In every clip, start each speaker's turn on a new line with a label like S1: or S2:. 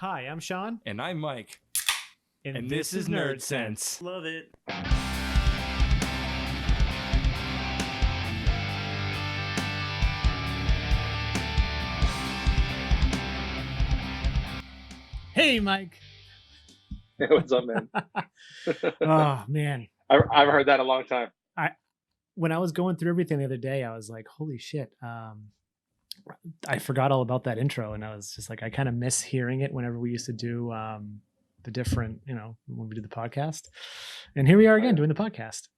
S1: Hi, I'm Sean.
S2: And I'm Mike.
S1: And this is Nerdsense.
S3: Love it.
S1: Hey, Mike.
S3: Hey, what's up, man?
S1: Oh, man.
S3: I've heard that a long time.
S1: When I was going through everything the other day, I was like, holy shit. I forgot all about that intro. And I was just like, I kind of miss hearing it whenever we used to do the different, when we did the podcast. And here we are again doing the podcast.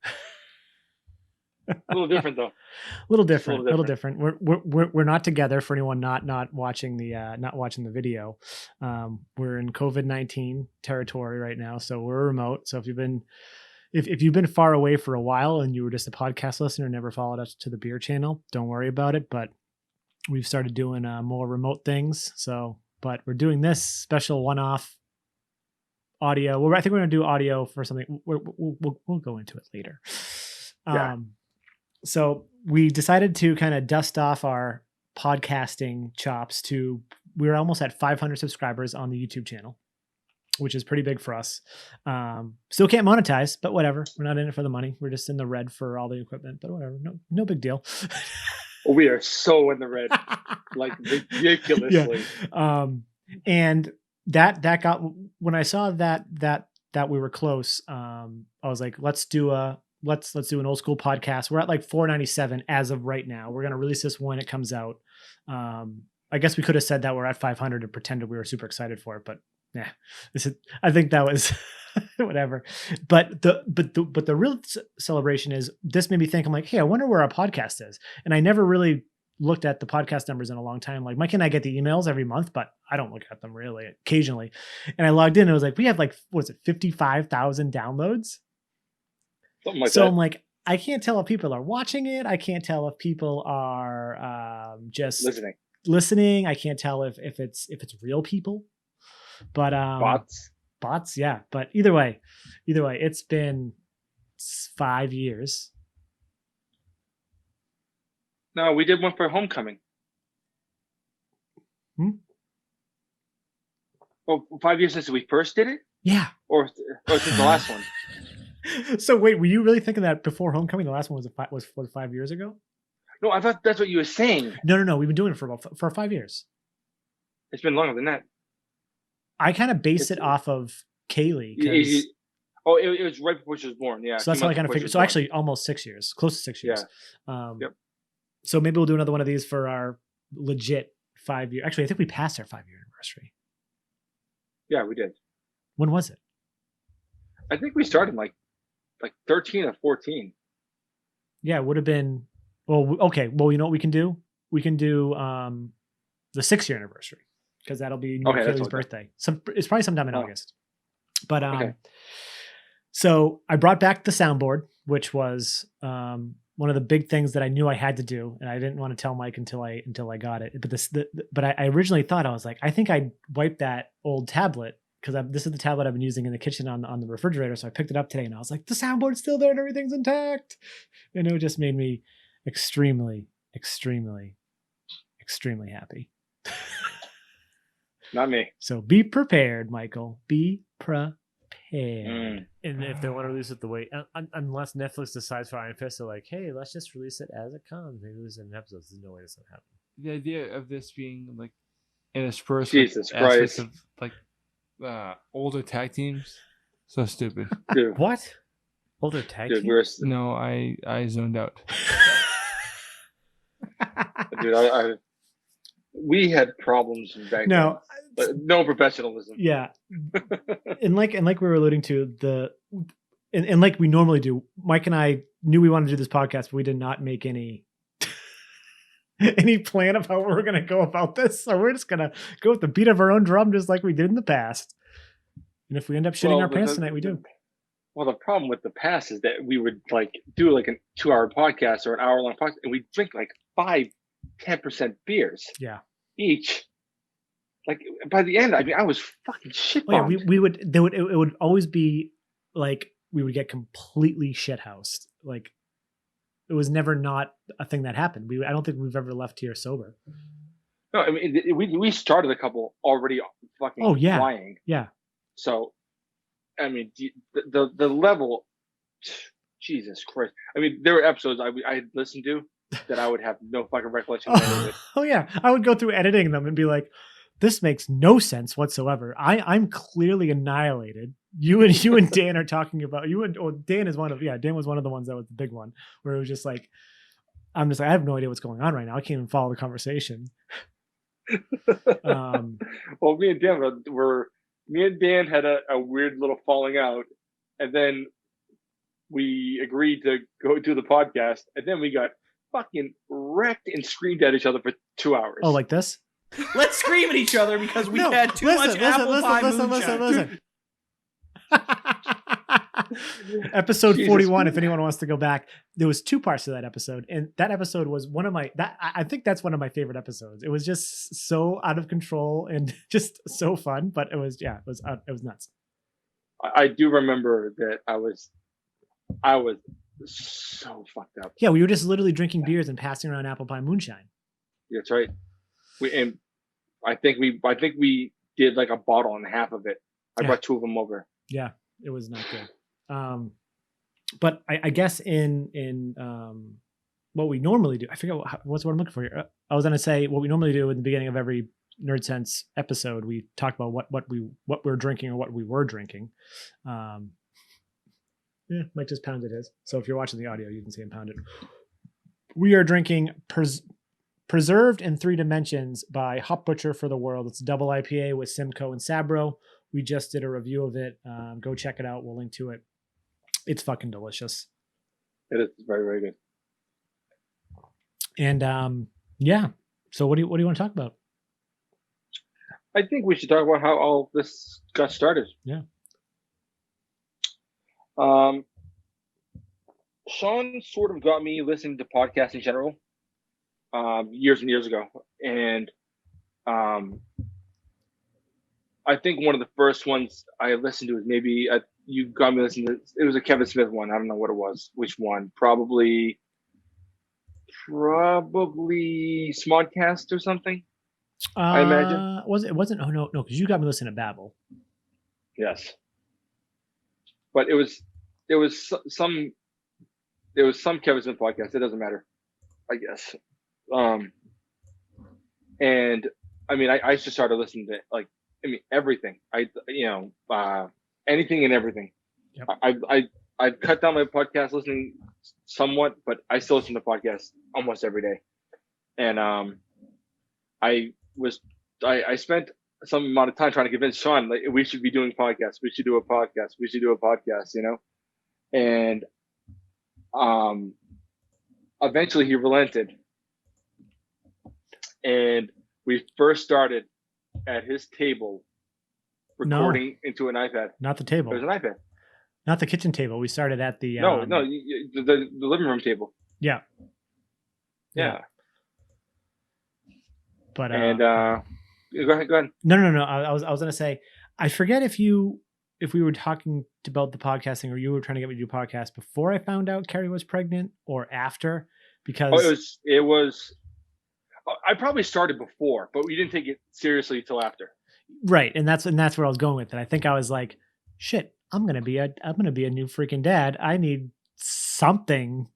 S3: A little different though.
S1: A little different. We're not together for anyone not watching the video. We're in COVID-19 territory right now, so we're remote. So if you've been far away for a while and you were just a podcast listener and never followed us to the beer channel, don't worry about it. But we've started doing more remote things. But we're doing this special one-off audio. Well, I think we're going to do audio for something. We'll go into it later.
S3: Yeah.
S1: So we decided to kind of dust off our podcasting chops we're almost at 500 subscribers on the YouTube channel, which is pretty big for us. Still can't monetize, but whatever. We're not in it for the money. We're just in the red for all the equipment, but whatever. No big deal.
S3: We are so in the red, like ridiculously.
S1: Yeah. And that got, when I saw that we were close, I was like, let's do an old school podcast. We're at like 497 as of right now. We're going to release this when it comes out. I guess we could have said that we're at 500 and pretended we were super excited for it, but yeah, I think that was whatever. But the real celebration is this made me think, I'm like, hey, I wonder where our podcast is. And I never really looked at the podcast numbers in a long time. Like Mike and I get the emails every month, but I don't look at them really occasionally. And I logged in and it was like, we have like, 55,000 downloads.
S3: Something like
S1: so
S3: that.
S1: I'm like, I can't tell if people are watching it. I can't tell if people are just listening. I can't tell if it's real people, but bots. Yeah. But either way, it's been 5 years.
S3: No, we did one for homecoming. Well, 5 years since we first did it?
S1: Yeah.
S3: Or since the last one?
S1: So wait, were you really thinking that before homecoming, the last one was 5 years ago?
S3: No, I thought that's what you were saying.
S1: No. We've been doing it for 5 years.
S3: It's been longer than that.
S1: I kind of based it off of Kaylee.
S3: It was right before she was born. Yeah.
S1: So that's how I kind of figured. So actually almost 6 years, close to 6 years.
S3: Yeah. Yep.
S1: So maybe we'll do another one of these for our legit 5 year. Actually, I think we passed our 5 year anniversary.
S3: Yeah, we did.
S1: When was it?
S3: I think we started like 13 or 14.
S1: Yeah, it would have been. Well, okay. Well, you know what we can do? We can do the 6 year anniversary because that'll be Kaylee's birthday. It's probably sometime in August. But so I brought back the soundboard, which was one of the big things that I knew I had to do, and I didn't want to tell Mike until I got it. But I originally thought, I was like, I think I wiped that old tablet, because this is the tablet I've been using in the kitchen on the refrigerator. So I picked it up today and I was like, the soundboard's still there and everything's intact. And it just made me extremely, extremely, extremely happy.
S3: Not me.
S1: So be prepared, Michael. Be prepared.
S2: And if they want to release it the way, unless Netflix decides for Iron Fist, they're like, hey, let's just release it as it comes. Maybe release it in episodes. There's no way this will happen.
S4: The idea of this being like interspersed
S3: Jesus
S4: with aspects
S3: Christ.
S4: of like older tag teams, so stupid.
S3: Dude.
S1: What?
S2: Older tag
S3: Dude,
S2: teams?
S4: No, I zoned out.
S3: Dude, we had problems back then, but no professionalism.
S1: Yeah. and like we were alluding to, and like we normally do, Mike and I knew we wanted to do this podcast, but we did not make any plan of how we're going to go about this. So we're just going to go with the beat of our own drum, just like we did in the past. And if we end up shitting our pants tonight, we do.
S3: Well, the problem with the past is that we would like do like a 2-hour podcast or an hour-long podcast, and we drink like 5-10% beers.
S1: Yeah.
S3: Each. Like by the end, I mean, I was fucking shit.
S1: Oh, yeah, it would always be like we would get completely shithoused. Like it was never not a thing that happened. I don't think we've ever left here sober.
S3: No, I mean we started a couple already fucking
S1: Oh yeah,
S3: flying.
S1: yeah.
S3: So, I mean the level, Jesus Christ. I mean there were episodes I listened to that I would have no fucking recollection of any of it.
S1: Oh yeah, I would go through editing them and be like, "This makes no sense whatsoever. I'm clearly annihilated." You and Dan are talking about Dan is one of Dan was one of the ones that was the big one where it was just like I'm just like I have no idea what's going on right now. I can't even follow the conversation.
S3: Well, me and Dan had a weird little falling out, and then we agreed to go do the podcast, and then we got fucking wrecked and screamed at each other for 2 hours.
S1: Oh, like this?
S5: Let's scream at each other because we had too much apple pie moonshine.
S1: Listen. Episode 41, if anyone wants to go back, there was 2 parts to that episode, and that episode was one of my I think that's one of my favorite episodes. It was just so out of control and just so fun, but it was nuts.
S3: I do remember that I was so fucked up.
S1: Yeah, we were just literally drinking beers and passing around apple pie moonshine.
S3: That's right. I think we did like a bottle and a half of it. I brought 2 of them over.
S1: Yeah, it was not good. But I guess in what we normally do, I forget what's what I'm looking for here. I was going to say what we normally do in the beginning of every Nerdsense episode, we talk about what we're drinking or what we were drinking. Mike just pounded his. So if you're watching the audio, you can see him pound it. We are drinking Preserved in 3 Dimensions by Hop Butcher for the World. It's a double IPA with Simcoe and Sabro. We just did a review of it. Go check it out. We'll link to it. It's fucking delicious.
S3: It is very, very good.
S1: And so what do you want to talk about?
S3: I think we should talk about how all this got started.
S1: Yeah.
S3: Sean sort of got me listening to podcasts in general years and years ago, and I think one of the first ones I listened to was maybe you got me listening to. It was a Kevin Smith one. I don't know what it was. Which one? Probably Smodcast or something. I imagine.
S1: It wasn't? Oh no, because you got me listening to Babel.
S3: Yes, but there was some Kevin Smith podcast. It doesn't matter, I guess. And I mean, I just started listening to everything. Anything and everything.
S1: Yep.
S3: I've cut down my podcast listening somewhat, but I still listen to podcasts almost every day. And I spent some amount of time trying to convince Sean like we should be doing podcasts. We should do a podcast. We should do a podcast. And eventually he relented, and we first started at his table recording into an iPad.
S1: Not the table.
S3: It was an iPad.
S1: Not the kitchen table. We started at the
S3: the living room table.
S1: Yeah. But
S3: go ahead.
S1: No. I was gonna say, I forget if we were talking about the podcasting or you were trying to get me to do a podcast before I found out Carrie was pregnant or after, because
S3: it was. I probably started before, but we didn't take it seriously till after.
S1: Right, and that's where I was going with it. I think I was like, shit, I'm gonna be a new freaking dad. I need something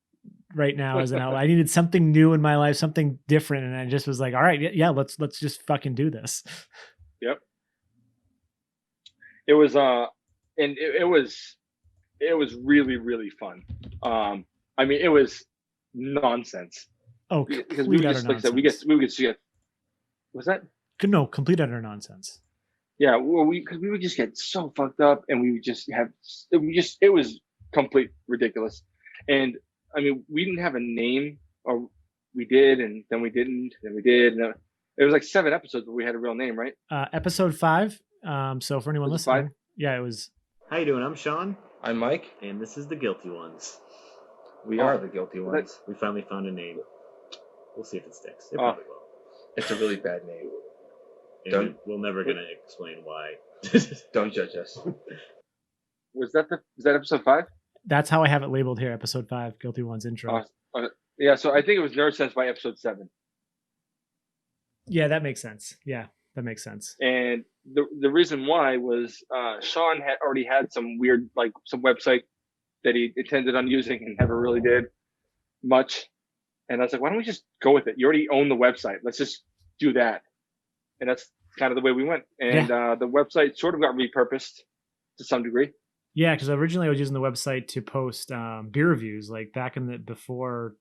S1: right now as an outlet. I needed something new in my life, something different, and I just was like, all right, yeah, let's just fucking do this.
S3: Yep. It was it was really, really fun. I mean, it was nonsense.
S1: Oh,
S3: because we just like I said, we would just get. Was that?
S1: No, complete utter nonsense.
S3: Yeah, well, we would just get so fucked up, and we would just have it was complete ridiculous. And I mean, we didn't have a name, or we did, and then we didn't, and we did. And it was like 7 episodes where we had a real name, right?
S1: Episode 5. So for anyone listening, 5? Yeah, it was.
S5: How you doing? I'm Sean.
S4: I'm Mike.
S5: And this is The Guilty Ones.
S4: We are The Guilty Ones.
S5: We finally found a name. We'll see if it sticks. It probably will.
S4: It's a really bad name.
S5: And we're never going to explain why.
S4: Don't judge us.
S3: Was that episode 5?
S1: That's how I have it labeled here. Episode 5, Guilty Ones intro.
S3: Yeah, so I think it was Nerdsense by episode 7.
S1: Yeah, that makes sense. Yeah, that makes sense.
S3: And the reason why was Sean had already had some weird, like some website that he intended on using and never really did much. And I was like, why don't we just go with it? You already own the website. Let's just do that. And that's kind of the way we went. And the website sort of got repurposed to some degree.
S1: Yeah, because originally I was using the website to post beer reviews, like back in the before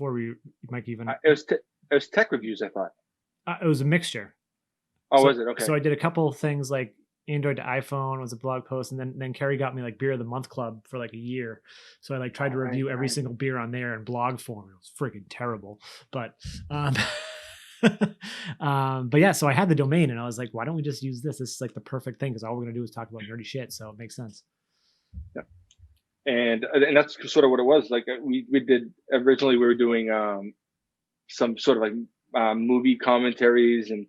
S1: we Mike even.
S3: It was tech reviews, I thought.
S1: It was a mixture.
S3: Oh, was it? Okay.
S1: So I did a couple of things like Android to iPhone was a blog post, and then Carrie got me like Beer of the Month Club for like a year. So I like tried to review every single beer on there in blog form. It was freaking terrible, but but yeah. So I had the domain, and I was like, why don't we just use this? This is like the perfect thing because all we're gonna do is talk about nerdy shit. So it makes sense.
S3: Yeah. And that's sort of what it was. Like we did originally, we were doing some sort of like movie commentaries, and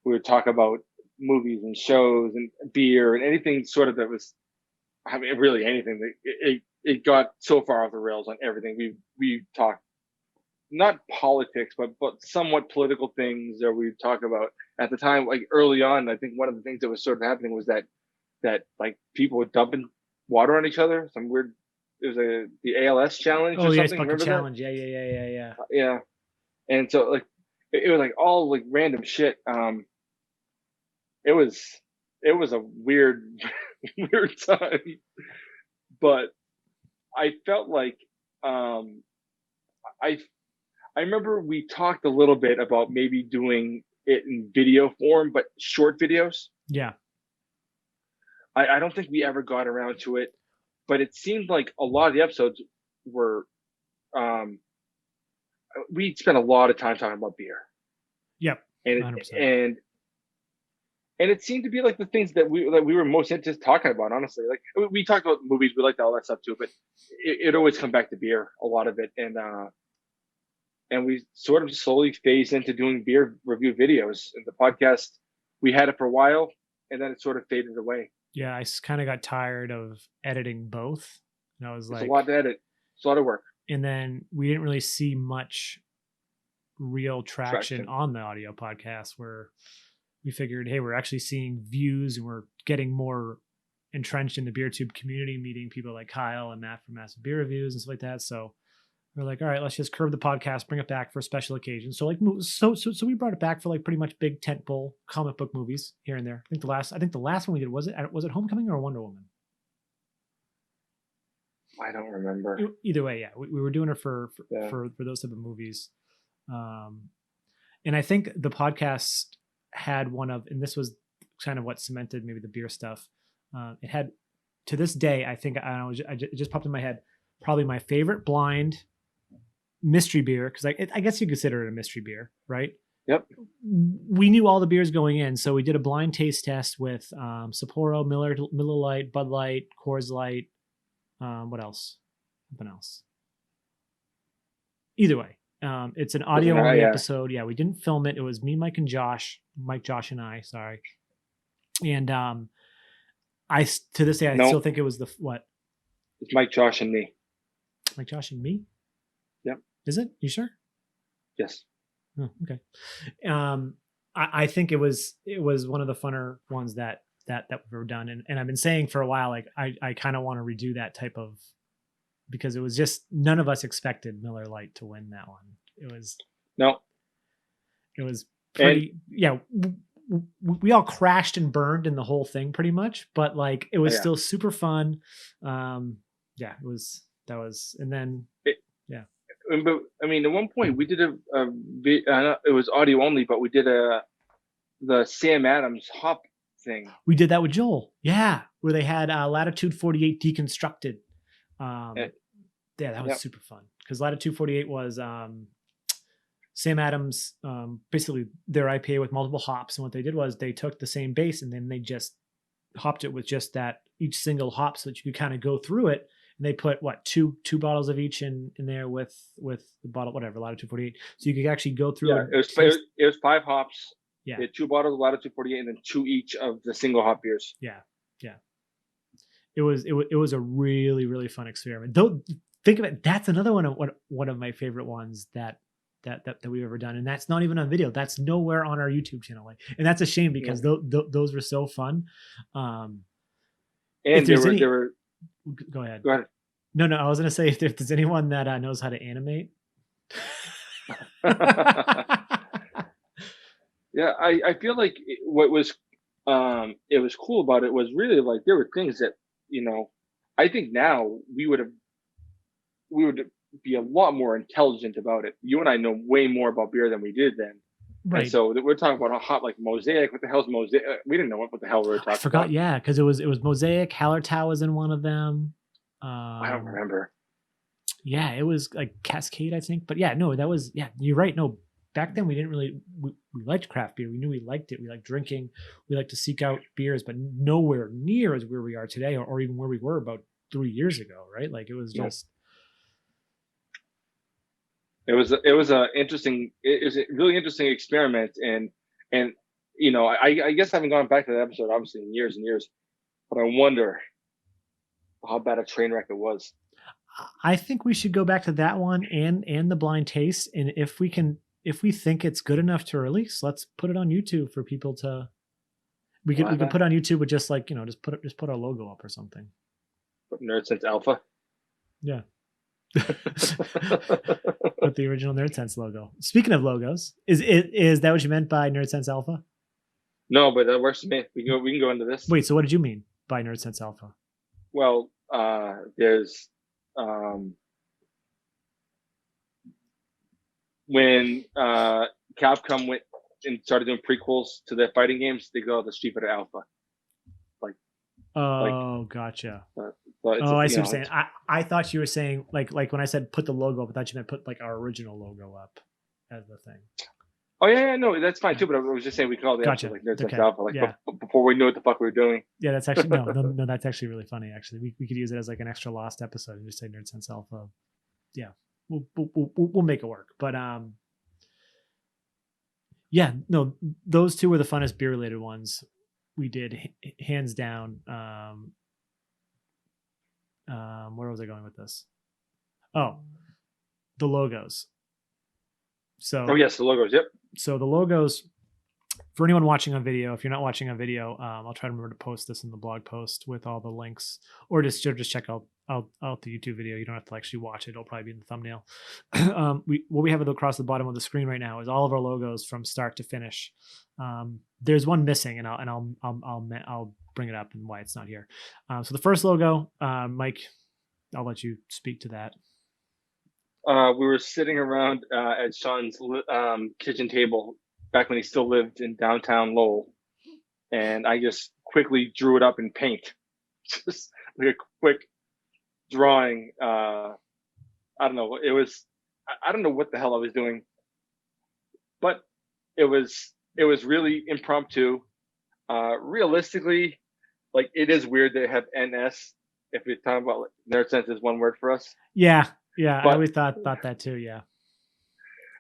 S3: we would talk about movies and shows and beer and anything sort of that was, I mean, really anything. It got so far off the rails on everything. We talked not politics, but somewhat political things that we talk about at the time. Like early on, I think one of the things that was sort of happening was that like people were dumping water on each other. Some weird. It was the ALS challenge.
S1: Oh,
S3: or
S1: the ice
S3: something.
S1: bucket
S3: Remember
S1: challenge.
S3: That?
S1: Yeah.
S3: Yeah. And so like it was like all like random shit. It was a weird weird time, but I felt like I remember we talked a little bit about maybe doing it in video form, but short videos.
S1: Yeah.
S3: I don't think we ever got around to it, but it seemed like a lot of the episodes were we spent a lot of time talking about beer.
S1: Yep.
S3: And it seemed to be like the things that we were most into talking about, honestly. Like we talked about movies, we liked all that stuff too, but it always come back to beer, a lot of it. And we sort of slowly phased into doing beer review videos. And the podcast, we had it for a while, and then it sort of faded away.
S1: Yeah, I kind of got tired of editing both. And I was
S3: It's
S1: like,
S3: a lot to edit. It's a lot of work.
S1: And then we didn't really see much real traction on the audio podcast, where we figured, hey, we're actually seeing views and we're getting more entrenched in the BeerTube community, meeting people like Kyle and Matt from Massive Beer Reviews and stuff like that. So we're like, all right, let's just curb the podcast, bring it back for a special occasion. So like, so we brought it back for like pretty much big tentpole comic book movies here and there. I think the last one we did was it Homecoming or Wonder Woman?
S3: I don't remember.
S1: Either way, yeah, we were doing it for those type of movies, and I think the podcast had one of, and this was kind of what cemented maybe the beer stuff. It had, to this day, I think it just popped in my head, probably my favorite blind mystery beer, because I guess you consider it a mystery beer, right?
S3: Yep.
S1: We knew all the beers going in, so we did a blind taste test with Sapporo, Miller Lite, Bud Light, Coors Light. What else? Something else. Either way, it's an audio only episode. Yeah, we didn't film it. It was me, Mike, and Josh. Mike, Josh, and I. Sorry. And I to this day I still think it was what?
S3: It's Mike, Josh, and me.
S1: Mike, Josh, and me.
S3: Yep.
S1: Is it? You sure?
S3: Yes.
S1: Oh, okay. I think it was one of the funner ones that we've ever done, and I've been saying for a while, like I kind of want to redo that type of, because it was just, none of us expected Miller Lite to win that one. It was pretty, we all crashed and burned in the whole thing pretty much, but like it was still super fun. And then
S3: but I mean, at one point we did it was audio only, but we did the Sam Adams hop thing.
S1: We did that with Joel, where they had Latitude 48 deconstructed. That was super fun, because Latitude 48 was Sam Adams, basically their IPA with multiple hops, and what they did was they took the same base and then they just hopped it with just that, each single hop, so that you could kind of go through it. And they put two bottles of each in there with the bottle, whatever, Latitude 48, so you could actually go through.
S3: Yeah, it was 5 hops. Yeah, they had 2 bottles of Latitude 48 and then 2 each of the single hop beers.
S1: Yeah. It was a really, really fun experiment. Though, think of it, that's another one of my favorite ones that that we've ever done, and that's not even on video. That's nowhere on our YouTube channel, and that's a shame because those were so fun.
S3: And
S1: there
S3: were.
S1: Go ahead.
S3: Go ahead.
S1: No, I was gonna say if there's anyone that knows how to animate.
S3: Yeah, I feel like what was it was cool about it was really like there were things that, you know, I think now we would be a lot more intelligent about it. You and I know way more about beer than we did then.
S1: Right.
S3: And so we're talking about a hot like Mosaic. What the hell's Mosaic? We didn't know what the hell we were talking about.
S1: I forgot. Yeah, because it was Mosaic. Hallertau was in one of them.
S3: I don't remember.
S1: Yeah, it was like Cascade, I think. But yeah, no, that was, yeah, you're right. No, back then we didn't really, we liked craft beer. We knew we liked it. We liked drinking. We liked to seek out beers, but nowhere near as where we are today or even where we were about 3 years ago, right? Like it was just.
S3: It was a really interesting experiment. And you know, I guess I haven't gone back to that episode, obviously, in years and years, but I wonder how bad a train wreck it was.
S1: I think we should go back to that one and the blind taste. And if we think it's good enough to release, let's put it on YouTube for people to, we can put on YouTube with just like, you know, just put our logo up or something.
S3: Nerdsense Alpha.
S1: Yeah. With the original Nerdsense logo. Speaking of logos, is that what you meant by Nerdsense Alpha?
S3: No, but that works for me. We can go into this.
S1: Wait, so what did you mean by Nerdsense Alpha?
S3: Well, there's when Capcom went and started doing prequels to their fighting games, they go the Street Fighter Alpha.
S1: Gotcha.
S3: I see what
S1: you're saying. I thought you were saying like when I said put the logo up, I thought you meant put like our original logo up as the thing.
S3: Oh yeah, no, that's fine too. But I was just saying we call the episode like Nerdsense Alpha, like before we knew what the fuck we were doing.
S1: Yeah, that's actually no, that's actually really funny. Actually, we could use it as like an extra lost episode and just say Nerdsense Alpha. Yeah, we'll make it work. But yeah, no, those two were the funnest beer related ones we did, hands down. Where was I going with this? Oh, the logos. So
S3: yes, the logos. Yep. So
S1: the logos, for anyone watching on video, if you're not watching on video, I'll try to remember to post this in the blog post with all the links, or just check out the YouTube video. You don't have to actually watch it; it'll probably be in the thumbnail. What we have across the bottom of the screen right now is all of our logos from start to finish. There's one missing, and I'll bring it up and why it's not here. So the first logo, Mike, I'll let you speak to that.
S3: We were sitting around at Sean's kitchen table back when he still lived in downtown Lowell, and I just quickly drew it up in paint, just like a quick drawing. I don't know. It was, I don't know what the hell I was doing, but it was really impromptu. Realistically, like it is weird they have NS if you're talking about like, Nerdsense is one word for us.
S1: Yeah, but, I always thought that too. Yeah,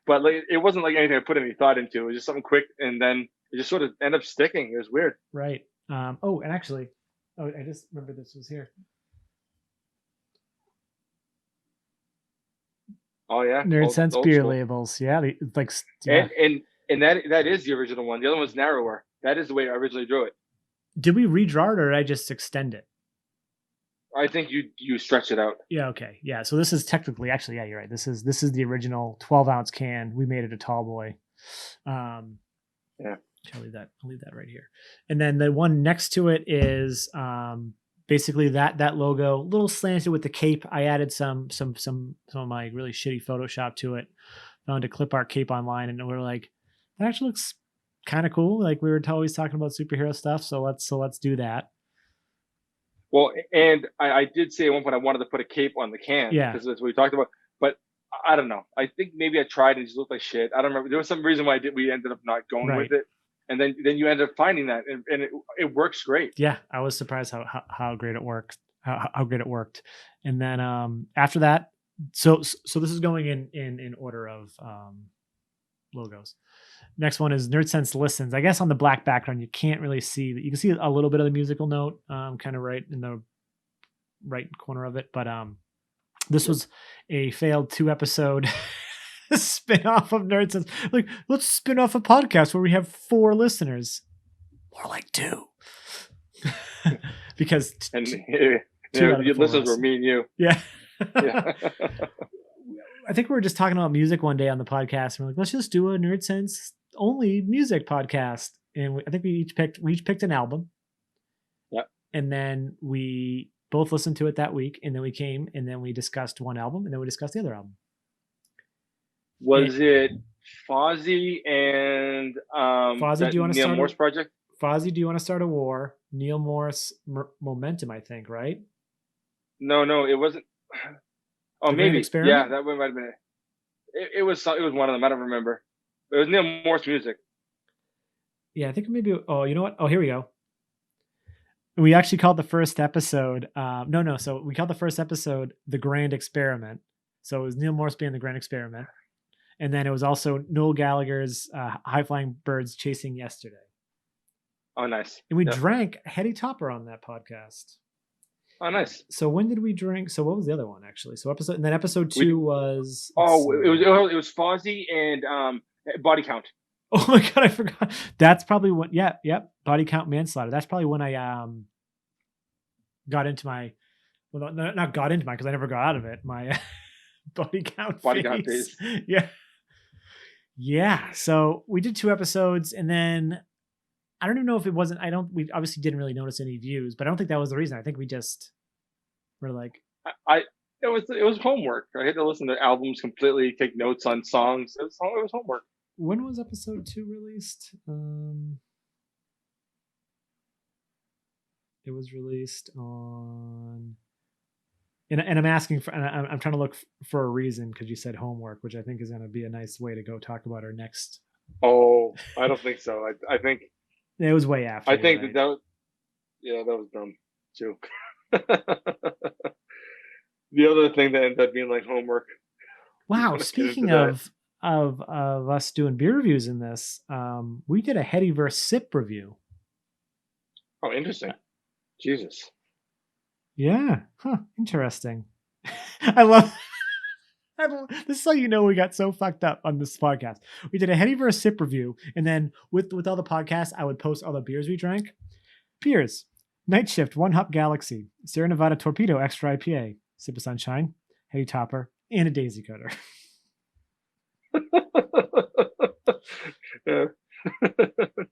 S3: but like it wasn't like anything I put any thought into. It was just something quick, and then it just sort of ended up sticking. It was weird.
S1: Right. And actually, I just remember this was here.
S3: Oh yeah,
S1: Nerdsense
S3: old
S1: beer
S3: school.
S1: Labels. Yeah, like yeah.
S3: And that is the original one. The other one's narrower. That is the way I originally drew it.
S1: Did we redraw it or did I just extend it?
S3: I think you stretch it out.
S1: Yeah. Okay. Yeah. So this is technically, actually, yeah, you're right. This is the original 12-ounce can. We made it a tall boy.
S3: Yeah.
S1: I'll leave that right here. And then the one next to it is basically that logo, a little slanted with the cape. I added some of my really shitty Photoshop to it. Found a clip art cape online, and we're like, that actually looks kind of cool. Like we were always talking about superhero stuff, so let's do that.
S3: Well, and I did say at one point I wanted to put a cape on the can, because that's what we talked about. But I don't know. I think maybe I tried and it just looked like shit. I don't remember. There was some reason why we ended up not going with it, and then you ended up finding that, and it works great.
S1: Yeah, I was surprised how great it worked. How great it worked. And then after that, so this is going in order of logos. Next one is Nerdsense Listens. I guess on the black background, you can't really see that. You can see a little bit of the musical note, kind of right in the right corner of it. But this was a failed 2-episode spin off of Nerdsense. Like, let's spin off a podcast where we have 4 listeners. More like 2. Because
S3: And
S1: two out of
S3: your
S1: the 4
S3: listeners were
S1: listen.
S3: me and you.
S1: Yeah.
S3: Yeah.
S1: I think we were just talking about music one day on the podcast. And we're like, let's just do a Nerdsense only music podcast. And I think we each picked an album.
S3: Yep.
S1: And then we both listened to it that week. And then we came and then we discussed one album and then we discussed the other album.
S3: Was it Fozzy and
S1: Fozzy, do you want to
S3: Neil
S1: start
S3: Morse project?
S1: Fozzy, do you want to start a war? Neil Morse, Momentum, I think, right?
S3: No, it wasn't. Oh,
S1: The Grand
S3: maybe.
S1: Experiment?
S3: Yeah, that one might have been it. It was one of them. I don't remember. It was Neil Morse music.
S1: Yeah, I think maybe. Oh, you know what? Oh, here we go. We actually called the first episode. No. So we called the first episode "The Grand Experiment." So it was Neil Morse being the Grand Experiment, and then it was also Noel Gallagher's "High Flying Birds Chasing Yesterday."
S3: Oh, nice.
S1: And we
S3: Yep.
S1: drank Hetty Topper on that podcast.
S3: Oh, nice.
S1: So when did we drink? So what was the other one actually? So episode 2 was.
S3: Oh, it was Fozzy and Body Count.
S1: Oh my god, I forgot. That's probably when. Yeah, Body Count Manslaughter. That's probably when I got into my. Well, not got into my because I never got out of it. My body count phase. Yeah. So we did 2 episodes, and then I don't even know if it wasn't. We obviously didn't really notice any views, but I don't think that was the reason. I think we just were like,
S3: It was homework. I had to listen to albums completely, take notes on songs. It was homework.
S1: When was episode 2 released? It was released on. And I'm asking for, and I'm trying to look for a reason because you said homework, which I think is going to be a nice way to go talk about our next.
S3: Oh, I don't think so. I think
S1: it was way after.
S3: I think
S1: right?
S3: that was dumb too. The other thing that ended up being like homework.
S1: Wow. Speaking of us doing beer reviews in this, we did a Hetty vs. Sip review.
S3: Oh, interesting. Jesus.
S1: Yeah. Huh. Interesting. I love this is how you know we got so fucked up on this podcast. We did a Hetty vs. Sip review, and then with all the podcasts, I would post all the beers we drank. Beers. Night Shift, One Hop Galaxy, Sierra Nevada Torpedo Extra IPA, Sip of Sunshine, Hetty Topper, and a Daisy Cutter.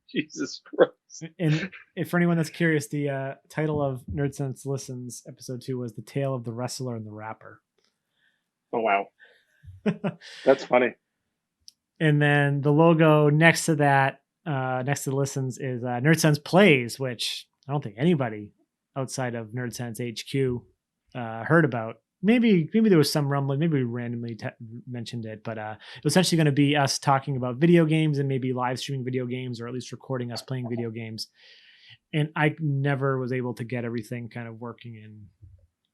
S3: Jesus Christ.
S1: And if for anyone that's curious, the title of Nerdsense Listens episode 2 was The Tale of the Wrestler and the Rapper.
S3: Oh, wow. That's funny.
S1: And then the logo next to that, next to the Listens, is Nerdsense Plays, which I don't think anybody outside of Nerdsense HQ heard about. Maybe there was some rumbling. Maybe we randomly mentioned it, but it was essentially going to be us talking about video games and maybe live streaming video games, or at least recording us playing video games. And I never was able to get everything kind of working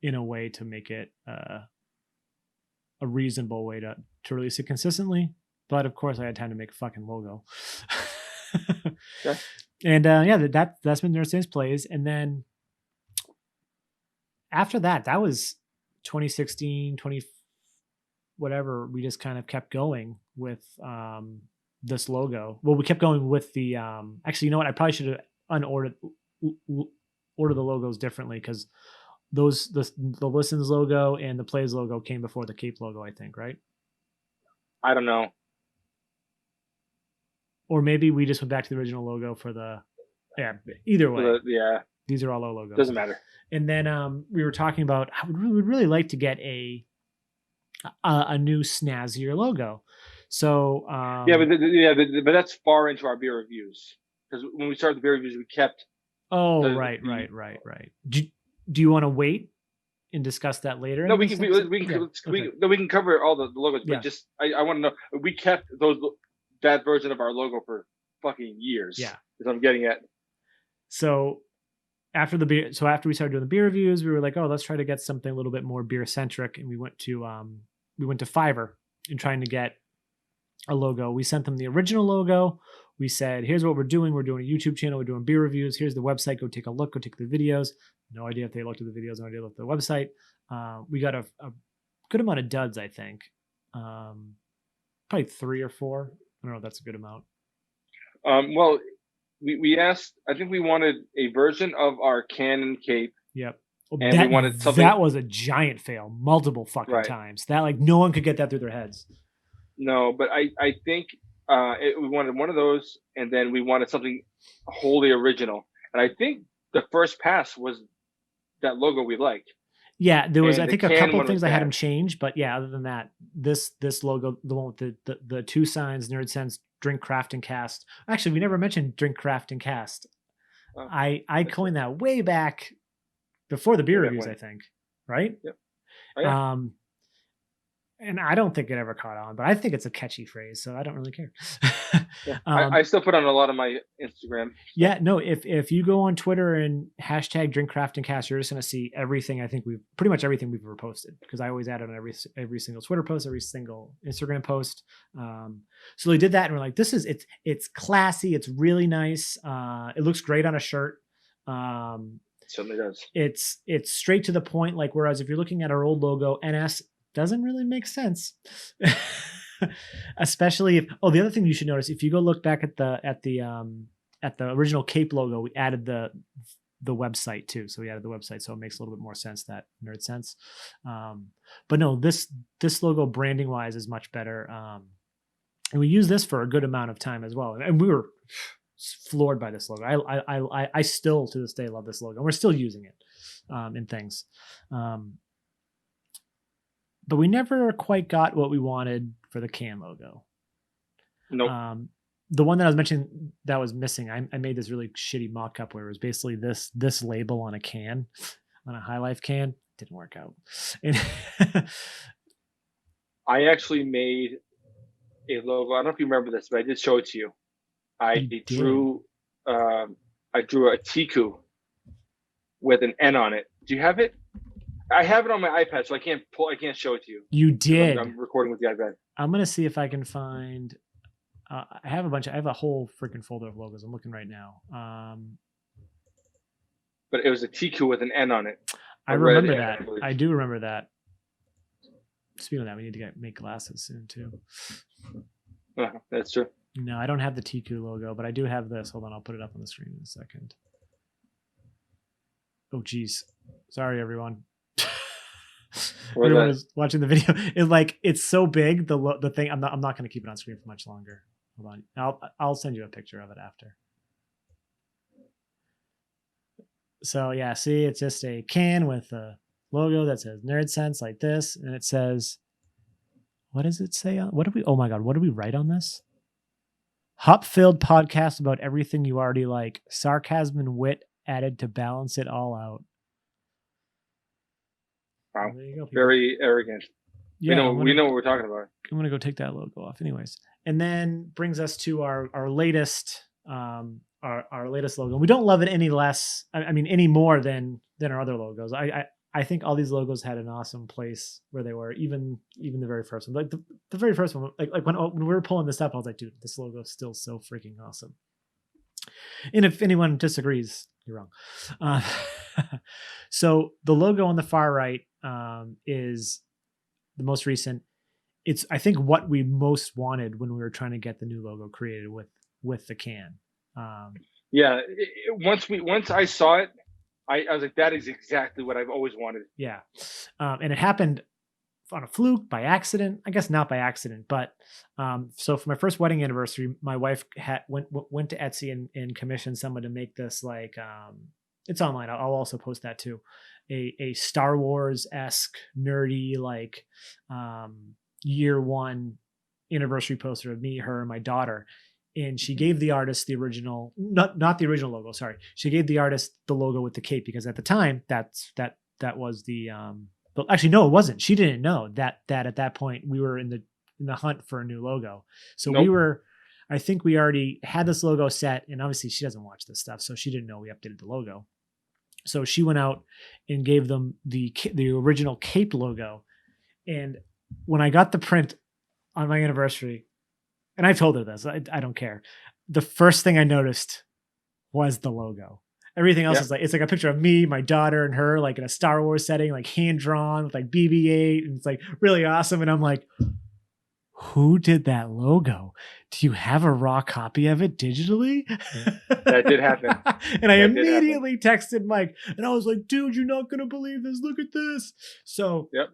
S1: in a way to make it a reasonable way to release it consistently. But of course, I had time to make a fucking logo.
S3: Okay.
S1: And that's been Nerdsense Plays. And then after that was 2016, whatever, we just kind of kept going with this logo. Well, we kept going with the actually, you know what? I probably should have order the logos differently, because the Listens logo and the Plays logo came before the Cape logo, I think, right?
S3: I don't know.
S1: Or maybe we just went back to the original logo for the either way.
S3: Yeah.
S1: These are all our logos.
S3: Doesn't matter.
S1: And then we were talking about how we'd really like to get a new snazzier logo. So
S3: but that's far into our beer reviews, because when we started the beer reviews, we kept.
S1: Right. Do you want to wait and discuss that later?
S3: No, we can cover all the logos, but just I want to know, we kept that version of our logo for fucking years.
S1: Yeah,
S3: because I'm getting at.
S1: So after we started doing the beer reviews, we were like, oh, let's try to get something a little bit more beer centric, and we went to Fiverr and trying to get a logo. We sent them the original logo. We said, here's what we're doing. We're doing a YouTube channel. We're doing beer reviews. Here's the website. Go take a look. Go take the videos. No idea if they looked at the videos. No idea if they looked at the website. We got a good amount of duds, I think. probably 3 or 4. I don't know if that's a good amount.
S3: Well, we asked. I think we wanted a version of our Canon cape.
S1: Yep.
S3: And we wanted something
S1: that was a giant fail multiple fucking times. That like no one could get that through their heads.
S3: No, but I think we wanted one of those, and then we wanted something wholly original. And I think the first pass was that logo we liked.
S1: Yeah, there was
S3: And
S1: I think
S3: the
S1: a
S3: Canon
S1: couple
S3: one
S1: of things
S3: was
S1: I had
S3: bad.
S1: him change, but yeah, other than that, this logo, the one with the 2 signs, Nerdsense, Drink, Craft, and Cast. Actually, we never mentioned Drink, Craft, and Cast.
S3: Oh,
S1: I coined that way back before the beer reviews, I think, right?
S3: Yep. Oh, yeah.
S1: And I don't think it ever caught on, but I think it's a catchy phrase, so I don't really care.
S3: Yeah. I still put on a lot of my Instagram.
S1: Yeah, no, if you go on Twitter and hashtag Drink, Craft, and Cast, you're just going to see everything. I think pretty much everything we've ever posted, because I always add it on every single Twitter post, every single Instagram post. So they did that, and we're like, it's classy, it's really nice. It looks great on a shirt.
S3: It certainly does.
S1: It's straight to the point. Like, whereas if you're looking at our old logo, NS doesn't really make sense. Especially if the other thing you should notice, if you go look back at the original cape logo, we added the website too. So we added the website, so it makes a little bit more sense, that Nerdsense. But no, this logo branding wise is much better. And we use this for a good amount of time as well. And we were floored by this logo. I still to this day love this logo. We're still using it in things. But we never quite got what we wanted for the can logo.
S3: Nope.
S1: The one that I was mentioning that was missing, I made this really shitty mock-up where it was basically this label on a can, on a High Life can. Didn't work out. And
S3: I actually made a logo. I don't know if you remember this, but I did show it to you. I drew a Tiku with an N on it. Do you have it? I have it on my iPad, so I can't show it to you.
S1: You did.
S3: I'm recording with the iPad.
S1: I'm gonna see if I can find. I have a whole freaking folder of logos. I'm looking right now.
S3: But it was a Tiku with an N on it.
S1: I remember that. I do remember that. Speaking of that, we need to make glasses soon too.
S3: That's true.
S1: No, I don't have the Tiku logo, but I do have this. Hold on, I'll put it up on the screen in a second. Oh, geez. Sorry, everyone. Everyone is watching the video. It's so big. The thing. I'm not going to keep it on screen for much longer. Hold on. I'll send you a picture of it after. So yeah, see, it's just a can with a logo that says Nerdsense like this, and it says, what does it say? Oh my God, what do we write on this? Hop-filled podcast about everything you already like. Sarcasm and wit added to balance it all out.
S3: Wow.
S1: There you go,
S3: very arrogant.
S1: Yeah,
S3: we know what we're talking about.
S1: I'm gonna go take that logo off, anyways. And then brings us to our latest our latest logo. We don't love it any less. I mean, any more than our other logos. I think all these logos had an awesome place where they were. Even the very first one, like the very first one, like when we were pulling this up, I was like, dude, this logo is still so freaking awesome. And if anyone disagrees, you're wrong. So the logo on the far right is the most recent. It's, I think, what we most wanted when we were trying to get the new logo created with the can.
S3: Yeah, once I saw it, I was like, that is exactly what I've always wanted.
S1: Yeah, and it happened on a fluke, by accident. I guess not by accident, but so for my first wedding anniversary, my wife went to Etsy and commissioned someone to make this, like, it's online. I'll also post that too. A Star Wars-esque nerdy, like, year one anniversary poster of me, her, and my daughter. And she gave the artist the original, not the original logo. Sorry, she gave the artist the logo with the cape, because at the time that was the. But actually, no, it wasn't. She didn't know that at that point we were in the hunt for a new logo. So
S3: Nope.
S1: we were. I think we already had this logo set, and obviously she doesn't watch this stuff, so she didn't know we updated the logo. So she went out and gave them the original cape logo. And when I got the print on my anniversary, and I told her this, I don't care. The first thing I noticed was the logo. Everything else is like, it's like a picture of me, my daughter, and her, like in a Star Wars setting, like hand drawn with like BB-8, and it's like really awesome. And I'm like, who did that logo? Do you have a raw copy of it digitally?
S3: That did happen.
S1: And I
S3: That did
S1: immediately texted Mike and I was like, dude, you're not going to believe this. Look at this. So
S3: Yep.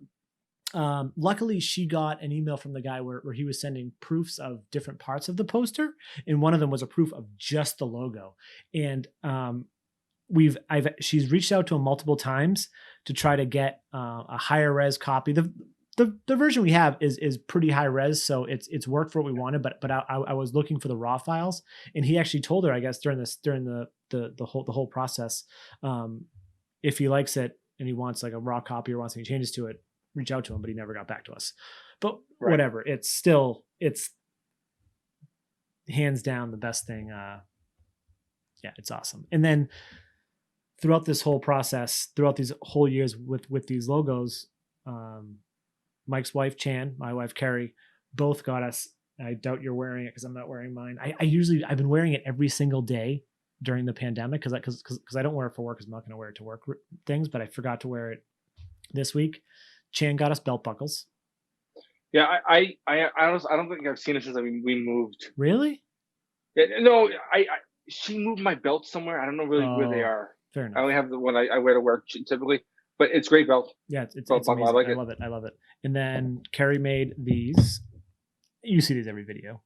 S1: Luckily she got an email from the guy where he was sending proofs of different parts of the poster. And one of them was a proof of just the logo. And she's reached out to him multiple times to try to get a higher res copy. The version we have is pretty high res, so it's worked for what we wanted. But I was looking for the raw files, and he actually told her, I guess during the whole process, if he likes it and he wants like a raw copy or wants any changes to it, reach out to him. But he never got back to us. But whatever, it's hands down the best thing. Yeah, it's awesome. And then throughout this whole process, throughout these whole years with these logos, Mike's wife, Chan, my wife, Carrie, both got us. I doubt you're wearing it because I'm not wearing mine. I've been wearing it every single day during the pandemic because I don't wear it for work because I'm not going to wear it to work things, but I forgot to wear it this week. Chan got us belt buckles.
S3: Yeah, I honestly, I don't think I've seen it since we moved.
S1: Really?
S3: Yeah, no, she moved my belt somewhere. I don't know really where they are.
S1: Fair enough.
S3: I only have the one I wear to work typically, but it's great belt.
S1: Yeah, it's
S3: Belt buckle,
S1: amazing.
S3: I like
S1: I
S3: it.
S1: love it. I love it. And then Carrie made these. You see these every video.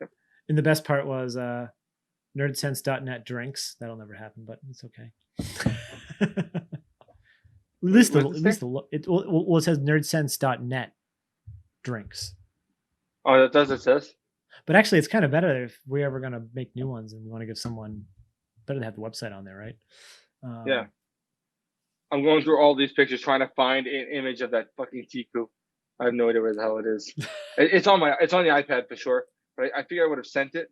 S3: Yep.
S1: And the best part was nerdsense.net drinks. That'll never happen, but it's okay. It says nerdsense.net drinks.
S3: Oh, that does, it says?
S1: But actually, it's kind of better if we're ever going to make new ones and we want to give someone, better to have the website on there, right?
S3: Yeah. I'm going through all these pictures trying to find an image of that fucking Tiku. I have no idea where the hell it is. It's on the iPad for sure, but I figure I would have sent it.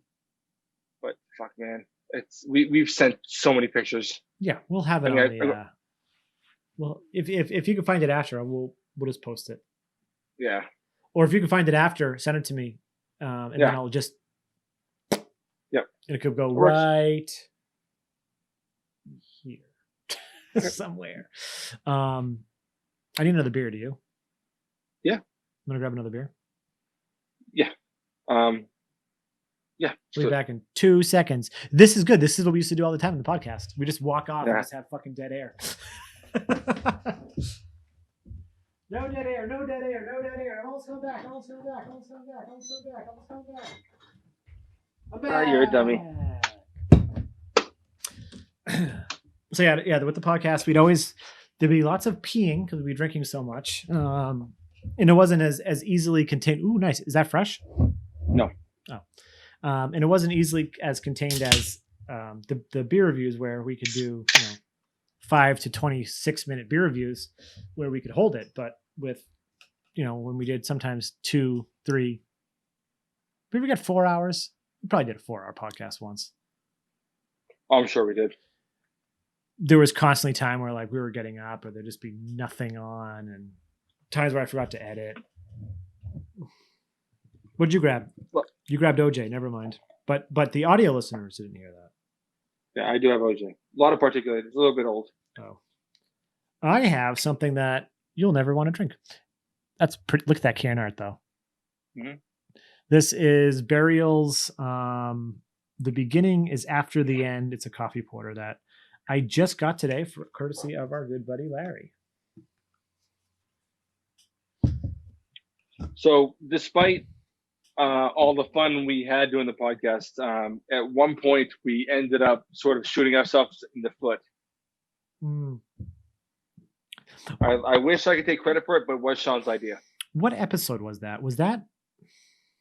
S3: But fuck, man, we've sent so many pictures.
S1: Yeah, we'll have it on the. Well, if you can find it after, we'll just post it.
S3: Yeah.
S1: Or if you can find it after, send it to me, and then I'll just.
S3: Yep.
S1: And it could go right here somewhere. I need another beer. Do you?
S3: Yeah.
S1: I'm gonna grab another beer.
S3: Yeah. Yeah.
S1: We'll be back in 2 seconds. This is good. This is what we used to do all the time in the podcast. We just walk off and just have fucking dead air. No dead air, no dead air, no dead air. Almost come back, almost come back, almost come back, almost come back, almost come back. I'm back.
S3: You're a dummy.
S1: So yeah, with the podcast, there'd be lots of peeing because we'd be drinking so much. And it wasn't as easily contained. Ooh, nice. Is that fresh?
S3: No.
S1: Oh. And it wasn't easily as contained as the beer reviews where we could do 5 to 26 minute beer reviews where we could hold it. But with when we did sometimes 2, 3, we ever got 4 hours. We probably did a 4-hour podcast once.
S3: Oh, I'm sure we did.
S1: There was constantly time where like we were getting up or there'd just be nothing on, and times where I forgot to edit. What'd you grab?
S3: What?
S1: You grabbed OJ. Never mind. But the audio listeners didn't hear that.
S3: Yeah, I do have OJ. A lot of particulated. It's a little bit old.
S1: Oh. I have something that you'll never want to drink. That's pretty. Look at that can art though.
S3: Mm-hmm.
S1: This is Burial's. The beginning is after the end. It's a coffee porter that I just got today for courtesy of our good buddy Larry.
S3: So despite all the fun we had doing the podcast, at one point we ended up sort of shooting ourselves in the foot.
S1: Mm.
S3: I wish I could take credit for it, but it was Sean's idea.
S1: What episode was that? Was that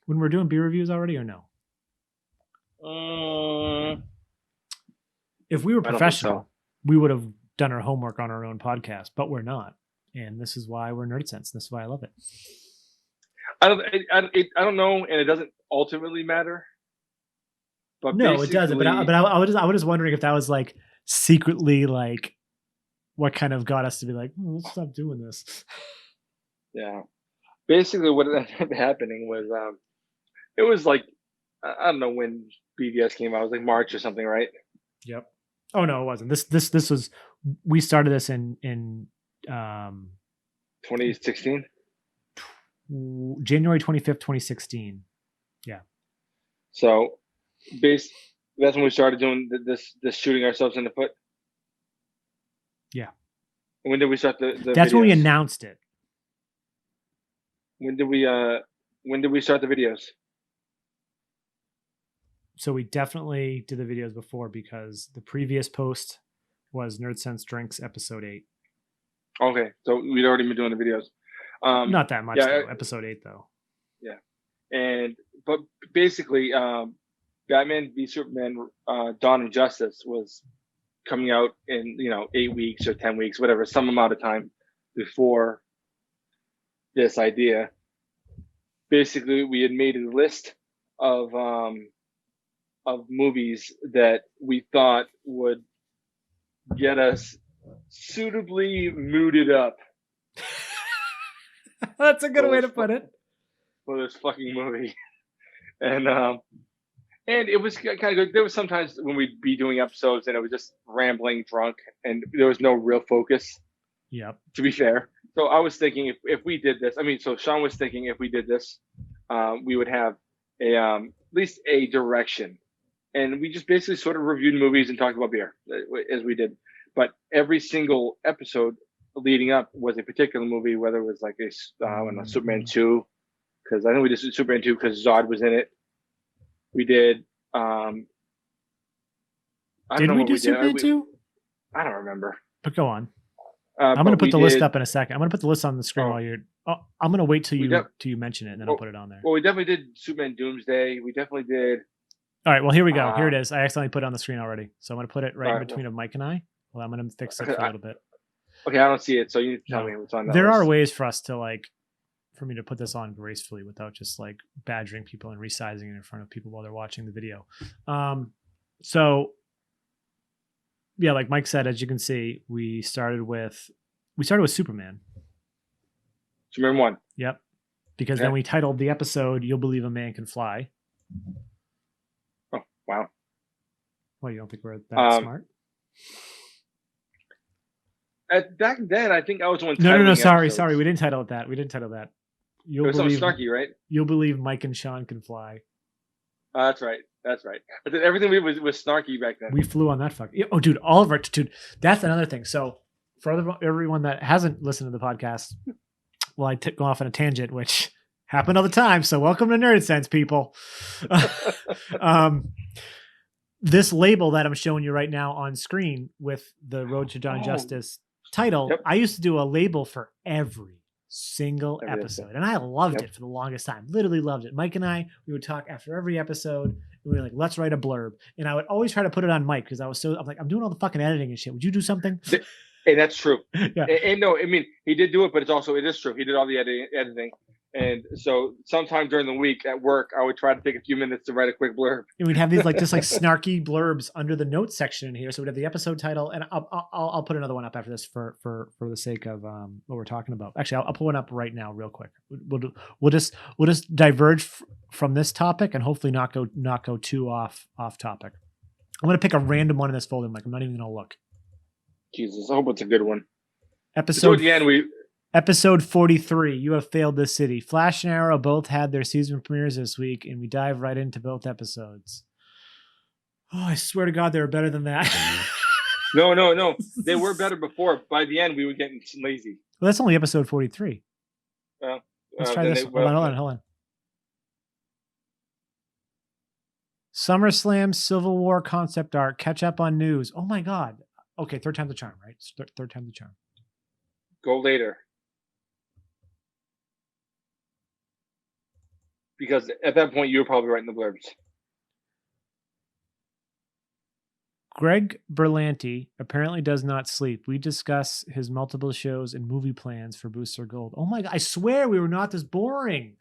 S1: when we're doing beer reviews already or no? If we were professional, we would have done our homework on our own podcast, but we're not. And this is why we're Nerdsense. This is why I love it.
S3: I don't know, and it doesn't ultimately matter. But
S1: no, it doesn't. But I was just wondering if that was like secretly like what kind of got us to be like, let's stop doing this.
S3: Yeah. Basically, what ended up happening was it was like I don't know when BVS came out. It was like March or something, right?
S1: Yep. Oh no, it wasn't. This was we started this in
S3: 2016.
S1: January 25th, 2016. Yeah.
S3: So, that's when we started doing this shooting ourselves in the foot.
S1: Yeah.
S3: When did we start the
S1: That's
S3: videos?
S1: when we announced it.
S3: When did we start the videos?
S1: So we definitely did the videos before because the previous post was Nerdsense Drinks episode 8.
S3: Okay, so we'd already been doing the videos.
S1: Not that much, though. Episode 8, though.
S3: Yeah, but basically, Batman v Superman: Dawn of Justice was coming out in 8 weeks or 10 weeks, whatever, some amount of time before this idea. Basically, we had made a list of movies that we thought would get us suitably mooded up.
S1: That's a good way to put it.
S3: For this fucking movie. And it was kind of good. There was sometimes when we'd be doing episodes and it was just rambling drunk and there was no real focus.
S1: Yep.
S3: To be fair. So I was thinking if we did this, so Sean was thinking if we did this, we would have at least a direction. And we just basically sort of reviewed movies and talked about beer as we did. But every single episode leading up was a particular movie, whether it was like Superman 2, because I think we did Superman 2 because Zod was in it. We did.
S1: Did we do Superman 2?
S3: I don't remember.
S1: But go on. I'm going to put the list up in a second. I'm going to put the list on the screen while you're. Oh, I'm going to wait till you mention it, and then I'll put it on there.
S3: Well, we definitely did Superman Doomsday. We definitely did.
S1: All right. Well, here we go. Here it is. I accidentally put it on the screen already, so I'm going to put it right in between of Mike and I. Well, I'm going to fix it for a little bit.
S3: Okay, I don't see it, so you need to tell me what's on that
S1: There
S3: list.
S1: are ways for us to for me to put this on gracefully without just badgering people and resizing it in front of people while they're watching the video. So yeah, like Mike said, as you can see, we started with Superman.
S3: Superman 1.
S1: Yep. Because then we titled the episode "You'll Believe a Man Can Fly."
S3: Oh, wow.
S1: Well, you don't think we're that smart?
S3: Back then, I think I was the one.
S1: No. Sorry. We didn't title it that. It
S3: was something snarky, right?
S1: You'll believe Mike and Sean can fly.
S3: That's right. I think everything was snarky back then.
S1: We flew on that fuck. Oh, dude, all of our dude. That's another thing. So for everyone that hasn't listened to the podcast, well, I go off on a tangent, which happened all the time. So welcome to Nerdsense, people. This label that I'm showing you right now on screen with the Road to Dawn of Justice title, I used to do a label for every single episode, and I loved it for the longest time. Literally loved it. Mike and I, we would talk after every episode, and we were like, let's write a blurb. And I would always try to put it on Mike because I'm like, I'm doing all the fucking editing and shit. Would you do something?
S3: And that's true.
S1: Yeah.
S3: And no, I mean, he did do it, but it is true. He did all the editing. And so sometime during the week at work, I would try to take a few minutes to write a quick blurb.
S1: And we'd have these just snarky blurbs under the notes section in here. So we'd have the episode title, and I'll put another one up after this for the sake of what we're talking about. Actually, I'll put one up right now, real quick. We'll just diverge from this topic and hopefully not go too off topic. I'm gonna pick a random one in this folder, Mike. I'm not even gonna look.
S3: Jesus, I hope it's a good one.
S1: Episode.
S3: So at the end,
S1: Episode 43, You Have Failed This City. Flash and Arrow both had their season premieres this week, and we dive right into both episodes. Oh, I swear to God, they were better than that.
S3: No. They were better before. By the end, we were getting lazy.
S1: Well, that's only episode 43. Let's try this. Hold on. SummerSlam Civil War concept art. Catch up on news. Oh, my God. Okay, third time's the charm, right? Third time's the charm.
S3: Go later. Because at that point, you were probably writing the blurbs.
S1: Greg Berlanti apparently does not sleep. We discuss his multiple shows and movie plans for Booster Gold. Oh my God, I swear we were not this boring.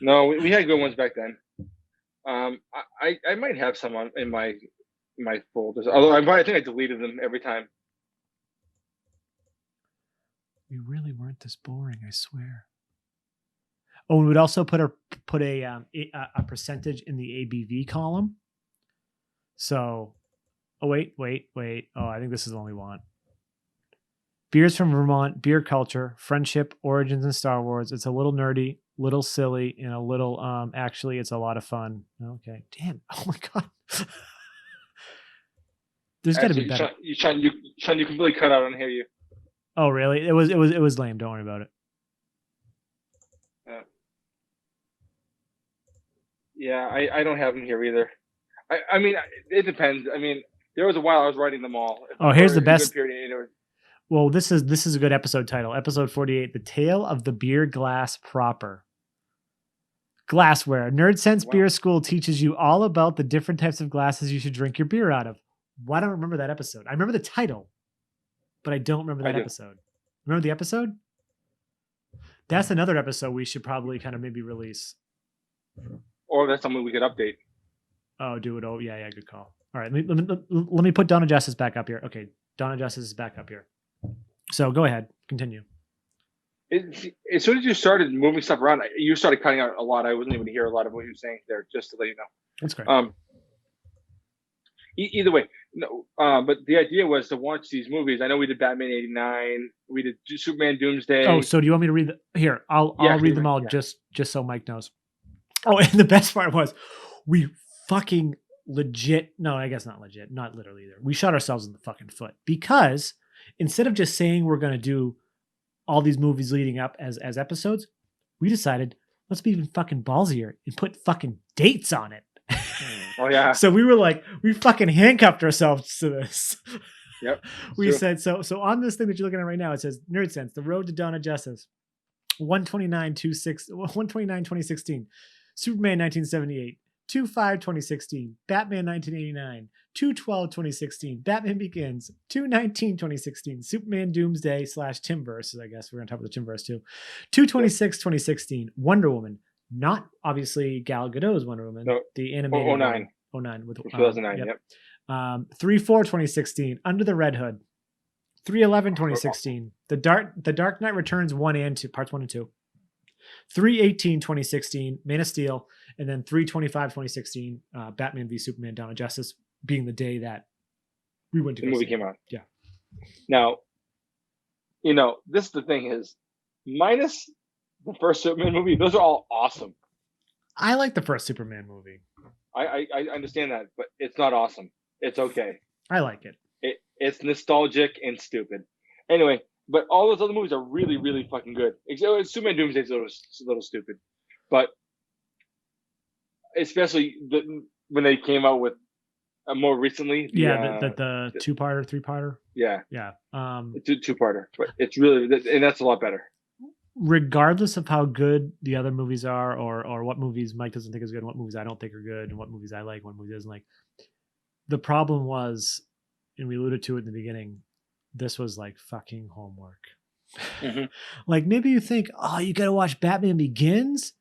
S3: No, we had good ones back then. I might have some in my folders. Although I think I deleted them every time.
S1: We really weren't this boring, I swear. Oh, we would also put a percentage in the ABV column. So, oh wait. Oh, I think this is the one we want. Beers from Vermont, beer culture, friendship, origins, and Star Wars. It's a little nerdy, little silly, and a little actually it's a lot of fun. Okay. Damn. Oh my god. There's got to be better.
S3: Sean, you completely cut out. I don't hear you.
S1: Oh really? It was lame. Don't worry about it.
S3: Yeah, I don't have them here either. I mean, it depends. I mean, there was a while I was writing them all.
S1: Oh, here's the best. Well, this is a good episode title. Episode 48, The Tale of the Beer Glass Proper. Glassware. Nerdsense Beer School teaches you all about the different types of glasses you should drink your beer out of. Why don't I remember that episode? I remember the title, but I don't remember that episode. Remember the episode? That's another episode we should probably kind of maybe release.
S3: Or that's something we could update.
S1: Oh, do it. Oh, yeah, good call. All right, let me put Donna Justice back up here. Okay, Donna Justice is back up here. So go ahead, continue.
S3: As soon as you started moving stuff around, you started cutting out a lot. I wasn't able to hear a lot of what you were saying there, just to let you know.
S1: That's great.
S3: Either way, no. But the idea was to watch these movies. I know we did Batman '89. We did Superman Doomsday.
S1: Oh, so do you want me to read here? I'll read them all just so Mike knows. Oh, and the best part was we fucking legit. No, I guess not legit. Not literally either. We shot ourselves in the fucking foot because instead of just saying we're going to do all these movies leading up as episodes, we decided let's be even fucking ballsier and put fucking dates on it.
S3: Oh yeah.
S1: So we were like, we fucking handcuffed ourselves to this.
S3: Yep.
S1: We said so on this thing that you're looking at right now, it says Nerdsense, The Road to Dawn of Justice, 129/2016, Superman 1978, 2/5/2016, Batman 1989, 2/12/2016, Batman Begins, 2/19/2016, Superman Doomsday / Timverse, I guess we're gonna talk about the Timverse too, 2/26/2016, Wonder Woman. Not obviously Gal Gadot's Wonder Woman,
S3: no,
S1: the animated
S3: 09
S1: with
S3: 2009. Yep.
S1: 3/4/2016, Under the Red Hood, 3/11/2016, The Dark Knight Returns 1 and 2, parts 1 and 2, 3/18/2016, Man of Steel, and then 3/25/2016, Batman v Superman: Dawn of Justice, being the day that we went to
S3: the movie came out.
S1: Yeah.
S3: Now, this is the thing is, minus the first Superman movie, those are all awesome.
S1: I like the first Superman movie.
S3: I understand that, but it's not awesome. It's okay.
S1: I like it.
S3: It's nostalgic and stupid. Anyway, but all those other movies are really, really fucking good. Superman Doomsday is a little stupid, but especially when they came out with more recently.
S1: The two-parter, three-parter.
S3: Yeah. Two-parter, but it's really, and that's a lot better.
S1: Regardless of how good the other movies are, or what movies Mike doesn't think is good, and what movies I don't think are good, and what movies I like, what movies doesn't like. The problem was, and we alluded to it in the beginning, this was like fucking homework.
S3: Mm-hmm.
S1: Like maybe you think, oh, you got to watch Batman Begins.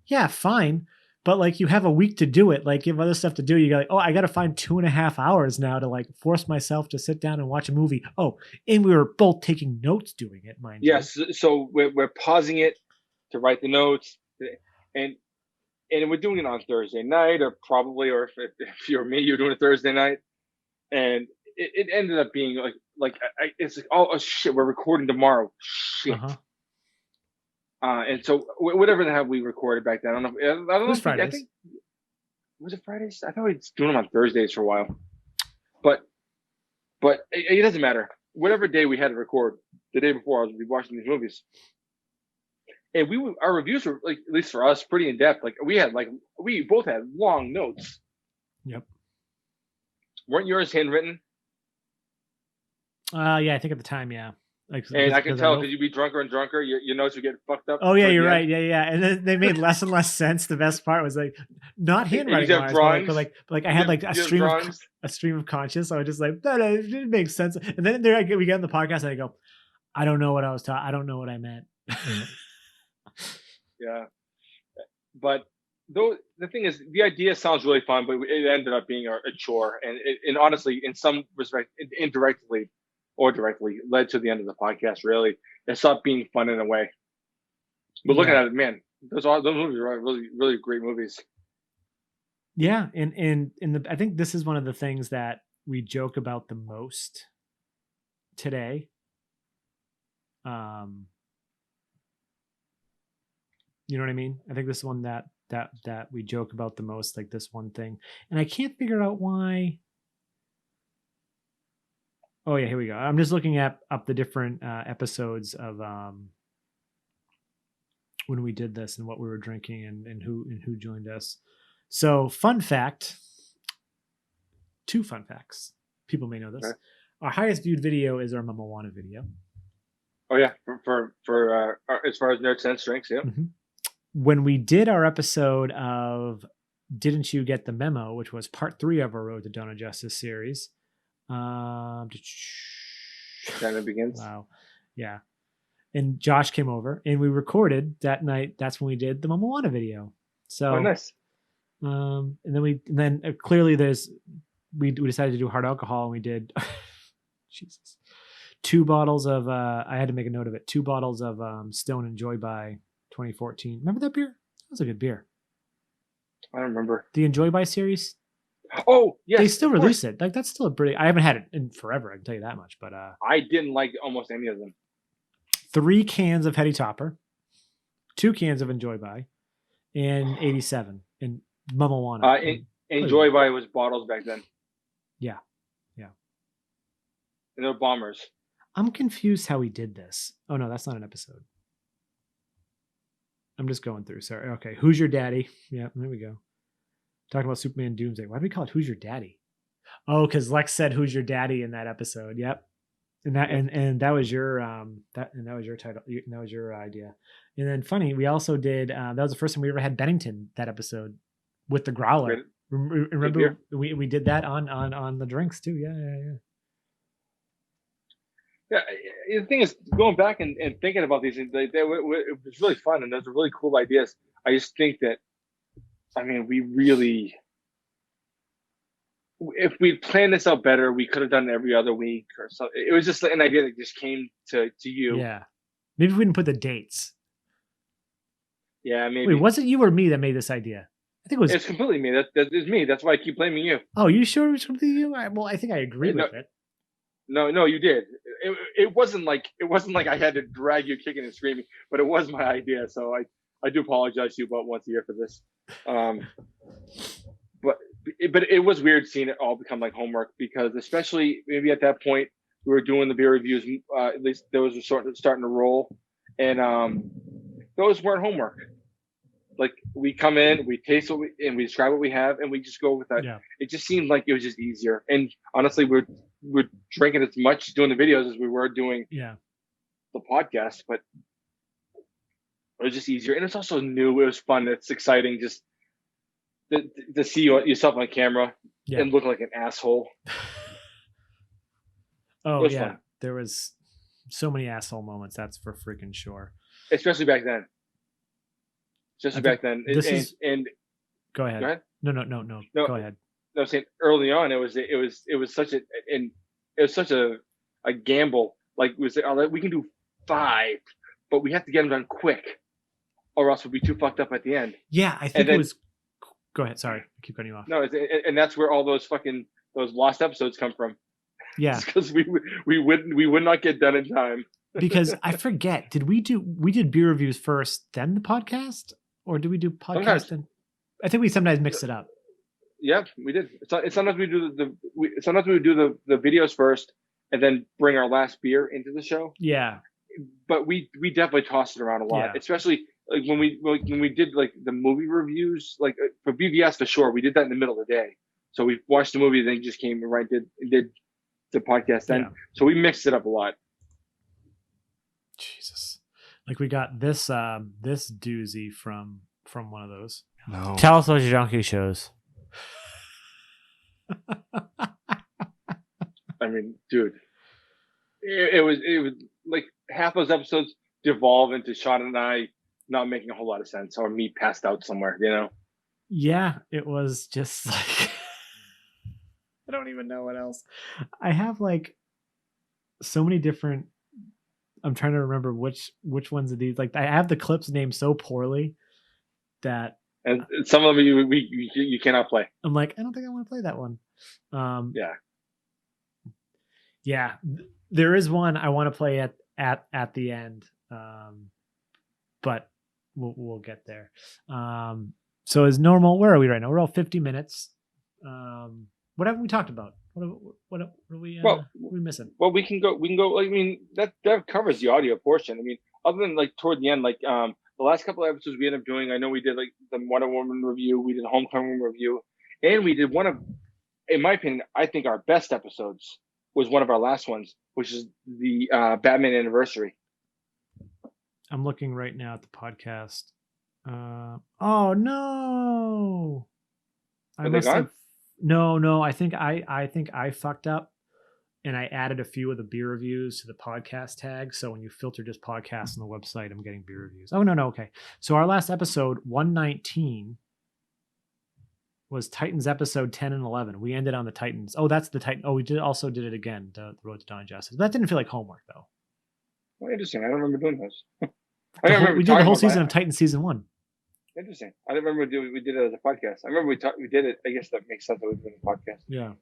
S1: Yeah, fine. But like you have a week to do it. Like you have other stuff to do. You got like, oh, I got to find 2.5 hours now to like force myself to sit down and watch a movie. Oh, and we were both taking notes doing it, mind you.
S3: Yes. So we're pausing it to write the notes, and we're doing it on Thursday night, or if you're me, you're doing it Thursday night, and it ended up being like it's like, oh shit, we're recording tomorrow. Shit.
S1: Uh-huh.
S3: And so whatever the hell we recorded back then, I don't know.
S1: It was Fridays.
S3: I think was it Fridays? I thought we were doing them on Thursdays for a while, but it doesn't matter. Whatever day we had to record, the day before I was watching these movies, and our reviews were like, at least for us, pretty in depth. Like we both had long notes.
S1: Yep.
S3: Weren't yours handwritten?
S1: Yeah, I think at the time, yeah. Like,
S3: and I can tell because you'd be drunker and drunker, your notes would get fucked up.
S1: Oh yeah, you're right. Yeah. And then they made less and less sense. The best part was like not handwriting wise, but like I had like a stream of conscious. So I was just like, no, it didn't make sense. And then we get on the podcast and I go, I don't know what I was talking. I don't know what I meant.
S3: Yeah, but though the thing is, the idea sounds really fun, but it ended up being a chore, and honestly, in some respect, indirectly or directly, led to the end of the podcast. Really, it stopped being fun in a way. But looking at it, man, those movies are really, really great movies.
S1: Yeah, and I think this is one of the things that we joke about the most today. You know what I mean? I think this is one that we joke about the most, like this one thing. And I can't figure out why. Oh yeah, here we go. I'm just looking up the different episodes of when we did this and what we were drinking and who joined us. So fun fact, 2 fun facts. People may know this.
S3: Okay.
S1: Our highest viewed video is our Mamawana video.
S3: Oh yeah, for as far as Nerdsense drinks, yeah.
S1: Mm-hmm. When we did our episode of Didn't You Get the Memo, which was part 3 of our Road to Dawn of Justice series.
S3: China begins.
S1: Wow. Yeah. And Josh came over and we recorded that night. That's when we did the Mamawana video. So
S3: nice.
S1: And then clearly we decided to do hard alcohol, and we did Jesus. 2 bottles of I had to make a note of it. 2 bottles of Stone and Joy by 2014. Remember that beer? That was a good beer.
S3: I don't remember.
S1: The Enjoy By series.
S3: Oh, yes.
S1: They still release it. Like that's still a pretty. I haven't had it in forever, I can tell you that much, but
S3: I didn't like almost any of them.
S1: 3 cans of Hetty Topper, 2 cans of Enjoy By, and 87 and Mamawana.
S3: Enjoy By was bottles back then.
S1: Yeah.
S3: And they're bombers.
S1: I'm confused how we did this. Oh no, that's not an episode. I'm just going through. Sorry. Okay. Who's Your Daddy? Yeah, there we go. Talking about Superman Doomsday. Why do we call it Who's Your Daddy? Oh, because Lex said Who's Your Daddy in that episode. Yep. And that was your that was your title. That was your idea. And then funny, we also did that was the first time we ever had Bennington that episode with the growler. Remember we did that on the drinks too. Yeah.
S3: Yeah, the thing is, going back and thinking about these things, it was really fun, and those are really cool ideas. I just think that, I mean, if we'd planned this out better, we could have done it every other week or something. It was just an idea that just came to you.
S1: Yeah. Maybe we didn't put the dates.
S3: Yeah, maybe.
S1: Wait, was it you or me that made this idea? I think it was.
S3: It's completely me. It's me. That's why I keep blaming you.
S1: Oh, you sure it was completely you? Well, I think I agree with it.
S3: No, you did. It wasn't like I had to drag you kicking and screaming, but it was my idea. So I do apologize to you about once a year for this. But it was weird seeing it all become like homework, because especially maybe at that point we were doing the beer reviews. At least those were starting to roll, and those weren't homework. Like we come in, we taste and we describe what we have, and we just go with that.
S1: Yeah. It
S3: just seemed like it was just easier. And honestly, we're drinking as much doing the videos as we were doing the podcast, but it was just easier. And it's also new. It was fun. It's exciting. Just to see yourself on camera and look like an asshole.
S1: Oh yeah, fun. There was so many asshole moments. That's for freaking sure.
S3: Especially back then. Back then.
S1: Go ahead.
S3: Go ahead.
S1: No. Go ahead.
S3: No, I'm saying early on, it was such a gamble. Like we said, we can do 5, but we have to get them done quick, or else we'll be too fucked up at the end.
S1: Yeah, I think it was. Go ahead. Sorry, I keep cutting you off.
S3: No, and that's where all those lost episodes come from.
S1: Yeah,
S3: because we would not get done in time.
S1: Because I forget, we did beer reviews first, then the podcast, or did we do podcast? Then I think we sometimes mix it up.
S3: Yeah, we did. Sometimes we do the videos first, and then bring our last beer into the show.
S1: Yeah,
S3: but we definitely tossed it around a lot, especially like when we did like the movie reviews, like for BVS for sure. We did that in the middle of the day, so we watched the movie, then just came and did the podcast then. Yeah. So we mixed it up a lot.
S1: Jesus, like we got this doozy from one of those.
S2: No. Tell us what your donkey shows.
S3: I mean, dude, it was like half those episodes devolve into Sean and I not making a whole lot of sense, or me passed out somewhere, you know?
S1: Yeah, it was just like I don't even know what else. I have like so many different. I'm trying to remember which ones of these. Like I have the clips named so poorly that.
S3: And some of them you cannot play.
S1: I'm like, I don't think I want to play that one. Yeah. There is one I want to play at at the end, but we'll get there. So as normal, where are we right now? We're all 50 minutes. What haven't we talked about? What are we missing?
S3: Well, we can go. I mean, that covers the audio portion. I mean, other than like toward the end, like the last couple of episodes we ended up doing. I know we did like the Wonder Woman review. We did a Homecoming review, and we did one of, in my opinion, I think our best episodes was one of our last ones, which is the Batman Anniversary.
S1: I'm looking right now at the podcast. Oh no! I must have. No. I think I fucked up, and I added a few of the beer reviews to the podcast tag. So when you filter just podcasts on the website, I'm getting beer reviews. Oh no. Okay. So our last episode, 119, was Titans episode 10 and 11. We ended on the Titans. Oh, that's the Titan. Oh, we did it again. The Road to Dawn Justice. But that didn't feel like homework though.
S3: Well, interesting. I don't remember doing those.
S1: We did the whole season of Titans season 1.
S3: Interesting. I didn't remember we did it as a podcast. I remember we did it. I guess that makes sense that we did a podcast.
S1: Yeah.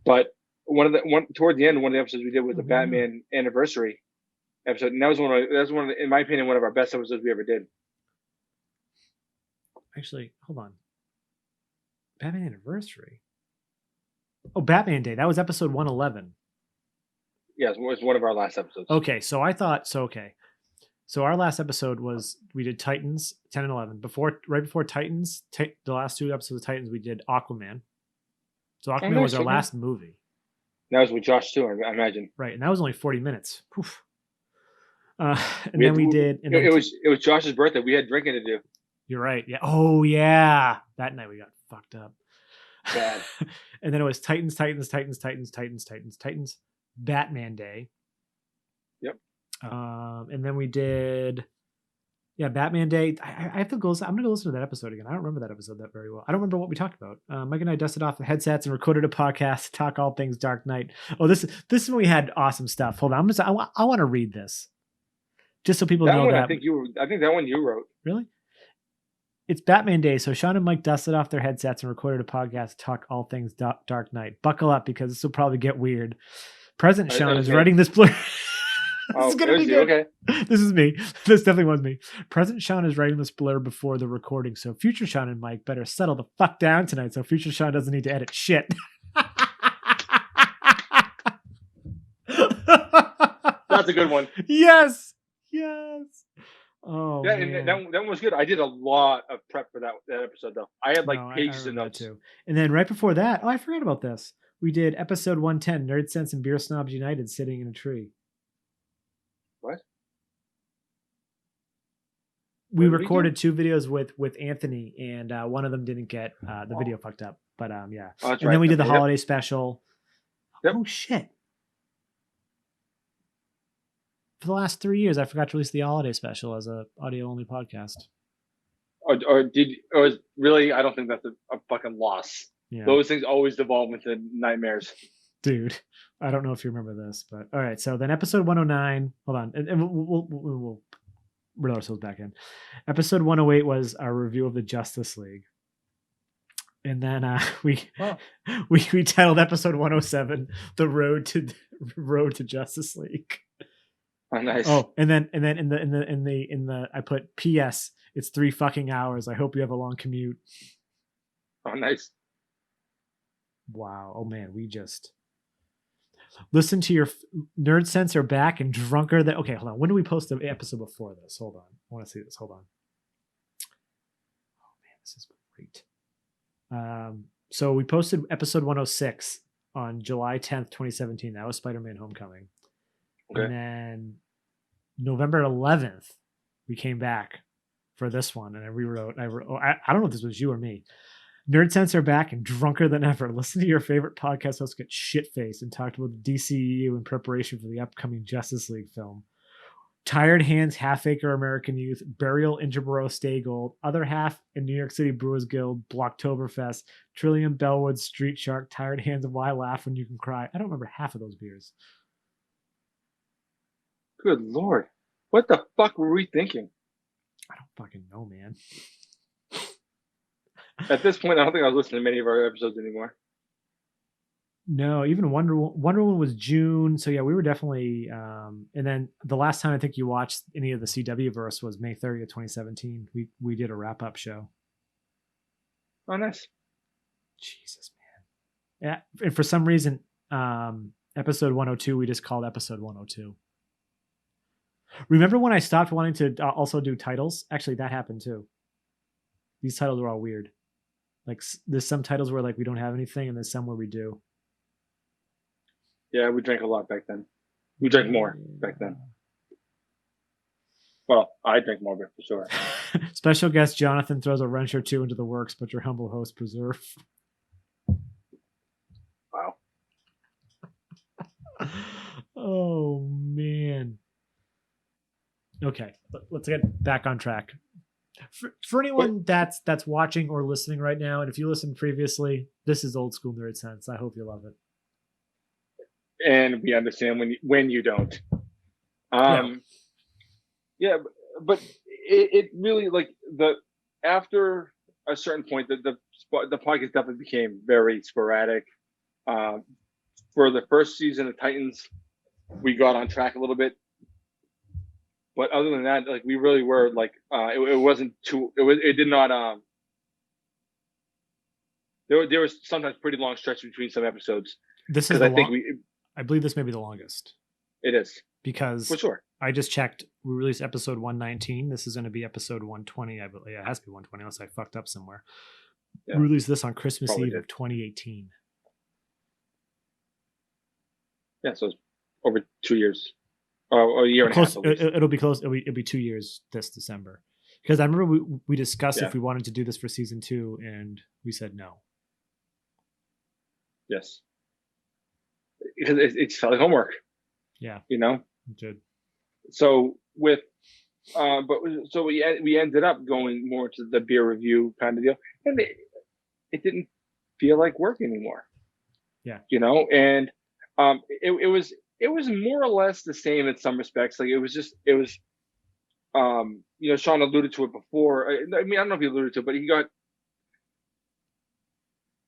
S3: But toward the end, one of the episodes we did was the Batman Anniversary episode, and that was one of in my opinion, one of our best episodes we ever did.
S1: Actually, hold on. Batman Anniversary. Oh, Batman Day. That was episode 111.
S3: Yes, it was one of our last episodes.
S1: Okay, so I thought so. Okay. So our last episode was we did Titans 10 and 11. Right before Titans, the last 2 episodes of Titans, we did Aquaman. So Aquaman was our last movie.
S3: That was with Josh too, I imagine.
S1: Right, and that was only 40 minutes. Poof. And then we did. And
S3: it was Josh's birthday. We had drinking to do.
S1: You're right. Yeah. Oh yeah. That night we got fucked up.
S3: Bad.
S1: And then it was Titans, Batman Day.
S3: Yep.
S1: And then we did, Batman Day. I have to go. I'm gonna go listen to that episode again. I don't remember that episode that very well. I don't remember what we talked about. Mike and I dusted off the headsets and recorded a podcast to talk all things Dark Knight. Oh, this is when we had awesome stuff. Hold on, I want to read this, just so people know that.
S3: I think that one you wrote.
S1: Really? It's Batman Day, so Sean and Mike dusted off their headsets and recorded a podcast to talk all things Dark Knight. Buckle up because this will probably get weird. Present Sean is writing this blurb. This is gonna be good. Okay. This is me. This definitely was me. Present Sean is writing this blurb before the recording, so future Sean and Mike better settle the fuck down tonight so future Sean doesn't need to edit shit.
S3: That's a good one.
S1: Yes. Oh,
S3: yeah,
S1: man.
S3: And that one was good. I did a lot of prep for that episode, though. I had pages of notes
S1: too. And then right before that, I forgot about this. We did episode 110, Nerdsense and Beer Snobs United, sitting in a tree.
S3: What?
S1: We recorded 2 videos with Anthony, and one of them didn't get the video fucked up. But yeah.
S3: Oh, and
S1: then we did the holiday special. Yep. Oh shit. For the last 3 years, I forgot to release the holiday special as a audio only podcast.
S3: Or really? I don't think that's a fucking loss. Yeah. Those things always devolve into nightmares.
S1: Dude, I don't know if you remember this, but all right. So then episode 109, hold on. And we'll reel ourselves back in. Episode 108 was our review of the Justice League. And then we titled episode 107, The Road to Justice League.
S3: Oh, nice.
S1: Oh, and then in the I put P.S. It's 3 fucking hours. I hope you have a long commute.
S3: Oh, nice.
S1: Wow. Oh man, we just listen to your Nerdsense are back and drunker than. Okay, hold on. When did we post the episode before this? Hold on. I want to see this. Hold on. Oh man, this is great. So we posted episode 106 on July 10th, 2017. That was Spider-Man Homecoming. Okay. And then November 11th, we came back for this one, and I rewrote. I don't know if this was you or me. Nerdsense are back and drunker than ever. Listen to your favorite podcast hosts get shit-faced and talked about the DCEU in preparation for the upcoming Justice League film. Tired Hands, Half Acre American Youth, Burial Interborough Stay Gold, Other Half in New York City Brewers Guild, Blocktoberfest, Trillium, Bellwood, Street Shark, Tired Hands, and Why Laugh When You Can Cry. I don't remember half of those beers.
S3: Good Lord. What the fuck were we thinking?
S1: I don't fucking know, man.
S3: At this point, I don't think I was listening to many of our episodes anymore.
S1: No, even Wonder Woman was June. So yeah, we were definitely. And then the last time I think you watched any of the CW verse was May 30th, 2017. We did a wrap up show.
S3: Oh, nice.
S1: Jesus, man. Yeah, and for some reason, episode 102 we just called episode 102. Remember when I stopped wanting to also do titles? Actually, that happened too. These titles were all weird. Like there's some titles where like we don't have anything, and there's some where we do.
S3: Yeah, we drank a lot back then. We drank more back then. Well, I drank more, but for sure.
S1: Special guest Jonathan throws a wrench or two into the works, but your humble host preserve.
S3: Wow.
S1: Oh man. Okay, let's get back on track. For anyone that's watching or listening right now, and if you listened previously, this is Old School Nerdsense. I hope you love it.
S3: And we understand when you don't. Yeah, but it really like after a certain point the podcast definitely became very sporadic. For the first season of Titans, we got on track a little bit, but other than that, like we really were like it wasn't too. It did not. There was sometimes pretty long stretch between some episodes.
S1: This is I believe this may be the longest.
S3: It is.
S1: Because
S3: for sure.
S1: I just checked. We released episode 119. This is going to be episode 120. I believe it has to be 120 unless I fucked up somewhere. Yeah. We released this on Christmas Eve of 2018.
S3: Yeah, so it's over 2 years. A year and a half.
S1: It'll be close. It'll be 2 years this December. Because I remember we discussed if we wanted to do this for season 2, and we said no.
S3: Yes. Because it's felt like homework.
S1: Yeah.
S3: You know?
S1: It did.
S3: So with we ended up going more to the beer review kind of deal, and it didn't feel like work anymore.
S1: Yeah.
S3: You know, and it was more or less the same in some respects. Like it was you know, Sean alluded to it before. I mean, I don't know if he alluded to it, but he got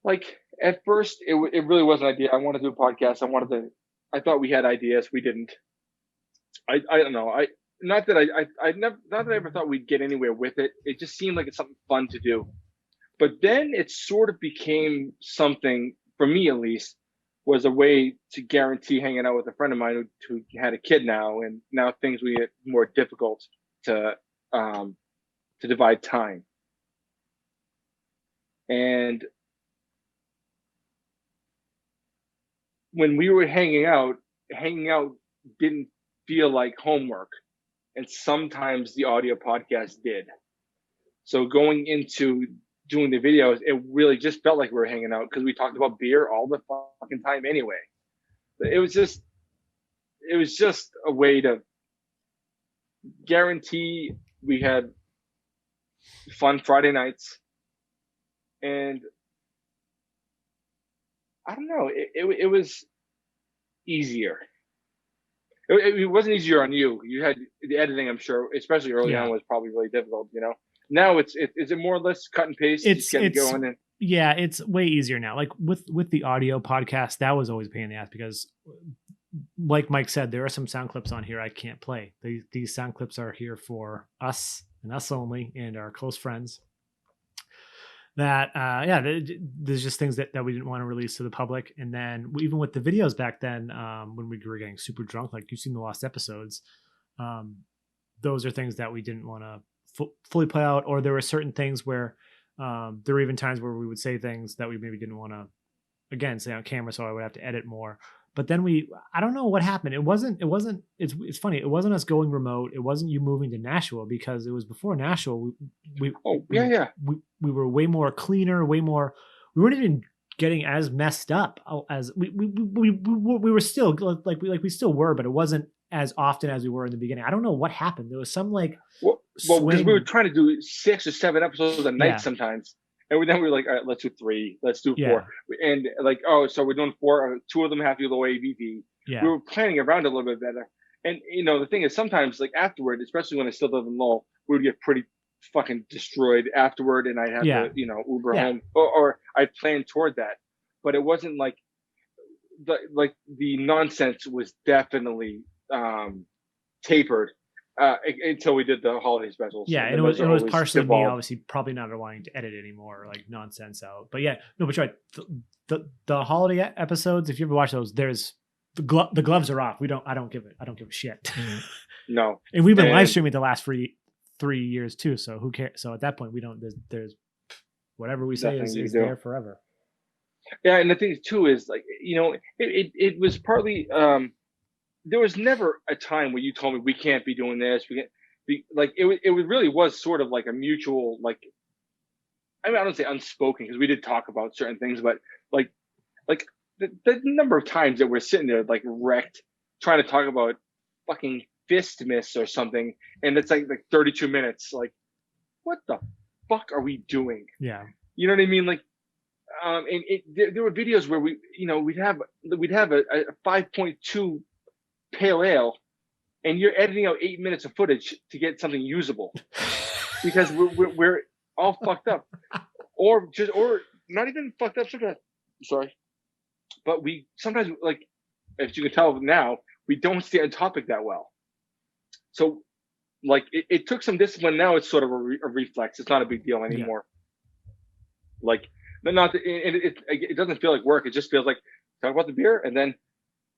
S3: like at first it really was an idea. I wanted to do a podcast. I thought we had ideas. We didn't. I don't know. Not that I ever thought we'd get anywhere with it. It just seemed like it's something fun to do. But then it sort of became something, for me at least, was a way to guarantee hanging out with a friend of mine who had a kid now, and now things we get more difficult to divide time. And when we were hanging out didn't feel like homework, and sometimes the audio podcast did. So going into doing the videos, it really just felt like we were hanging out because we talked about beer all the fucking time anyway. It was just a way to guarantee we had fun Friday nights. And I don't know, it was easier. It wasn't easier on you. You had the editing, I'm sure, especially early on, was probably really difficult, you know. Now is it more or less cut and paste?
S1: It's
S3: going and
S1: yeah, it's way easier now. Like with the audio podcast, that was always a pain in the ass because, like Mike said, there are some sound clips on here I can't play. These sound clips are here for us and us only, and our close friends. That there's just things that we didn't want to release to the public. And then even with the videos back then, when we were getting super drunk, like you've seen the lost episodes, those are things that we didn't want to fully play out. Or there were certain things where there were even times where we would say things that we maybe didn't want to again say on camera, so I would have to edit more. But then I don't know what happened. It's funny. It wasn't us going remote. It wasn't you moving to Nashville, because it was before Nashville. We were way more cleaner, way more. We weren't even getting as messed up as we were still like we still were, but it wasn't as often as we were in the beginning. I don't know what happened. There was some like
S3: because we were trying to do 6 or 7 episodes a night sometimes. And then we were like, all right, let's do 3, let's do 4. And like, oh, so we're doing 4, 2 of them have to go to AVP.
S1: Yeah.
S3: We were planning around a little bit better. And, you know, the thing is sometimes like afterward, especially when I still live in Lowell, we would get pretty fucking destroyed afterward, and I'd have to, you know, Uber home, or I planned toward that. But it wasn't like the nonsense was definitely tapered until we did the holiday specials.
S1: Yeah, and it was partially me, obviously, probably not wanting to edit anymore, or like nonsense out. But yeah, no, but you're right. The holiday episodes, if you ever watch those, there's the gloves are off. I don't give a shit.
S3: No,
S1: and we've been live streaming the last 3 years too. So who cares? So at that point, we don't. There's whatever we say is there forever.
S3: Yeah, and the thing too is like, you know, it was partly there was never a time where you told me we can't be doing this. We can't be like it really was sort of like a mutual, like, I mean, I don't say unspoken because we did talk about certain things, but like the number of times that we're sitting there like wrecked trying to talk about fucking fist miss or something, and it's like 32 minutes. Like, what the fuck are we doing?
S1: Yeah,
S3: you know what I mean? Like, and there were videos where we, you know, we'd have a 5.2 pale ale, and you're editing out 8 minutes of footage to get something usable because we're all fucked up, or not even fucked up sometimes. Sorry, but we sometimes, like, as you can tell now, we don't stay on topic that well. So, like, it took some discipline. Now it's sort of a reflex. It's not a big deal anymore. Yeah. Like, but not it doesn't feel like work. It just feels like talk about the beer, and then,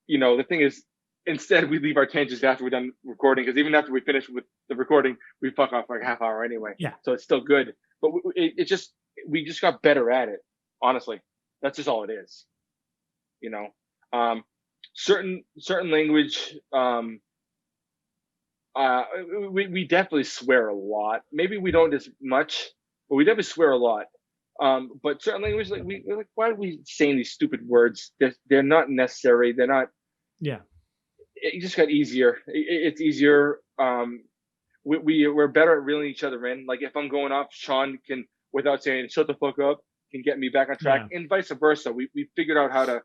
S3: you know, the thing is, instead we leave our tangents after we're done recording, because even after we finish with the recording, we fuck off for like a half hour anyway.
S1: Yeah.
S3: So it's still good, but we just got better at it. Honestly, that's just all it is. You know, certain language. We definitely swear a lot. Maybe we don't as much, but we definitely swear a lot. But certain language, like, we're like, why are we saying these stupid words? They're not necessary. They're not.
S1: Yeah.
S3: It just got easier. It's easier. We're better at reeling each other in. Like, if I'm going off, Sean can, without saying shut the fuck up, can get me back on track, and vice versa. We figured out how to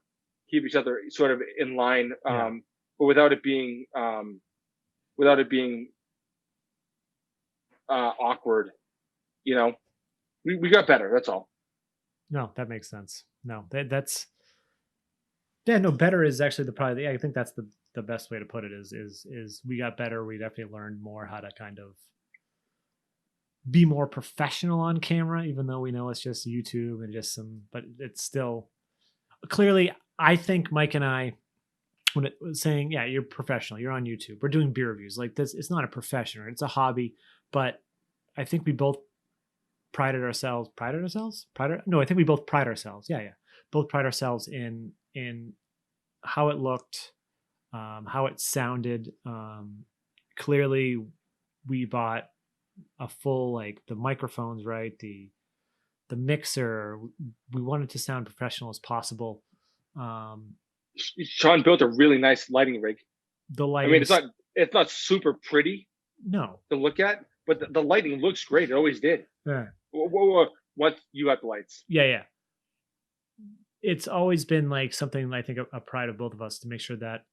S3: keep each other sort of in line, but without it being awkward. You know, we got better. That's all.
S1: No, that makes sense. No, that's no, better is actually I think that's the best way to put it is we got better. We definitely learned more how to kind of be more professional on camera, even though we know it's just YouTube and just but it's still clearly, I think Mike and I, when it was saying, yeah, you're professional, you're on YouTube, we're doing beer reviews like this. It's not a profession, it's a hobby, but I think we both prided ourselves. No, I think we both pride ourselves. Yeah. Both pride ourselves in how it looked, how it sounded. Clearly we bought a full, like, the microphones, right? The mixer. We wanted to sound professional as possible.
S3: Sean built a really nice lighting rig.
S1: The lighting,
S3: I mean, it's not super pretty
S1: to
S3: look at, but the lighting looks great. It always did.
S1: Yeah.
S3: What, you got the lights?
S1: Yeah. It's always been like something, I think, a pride of both of us to make sure that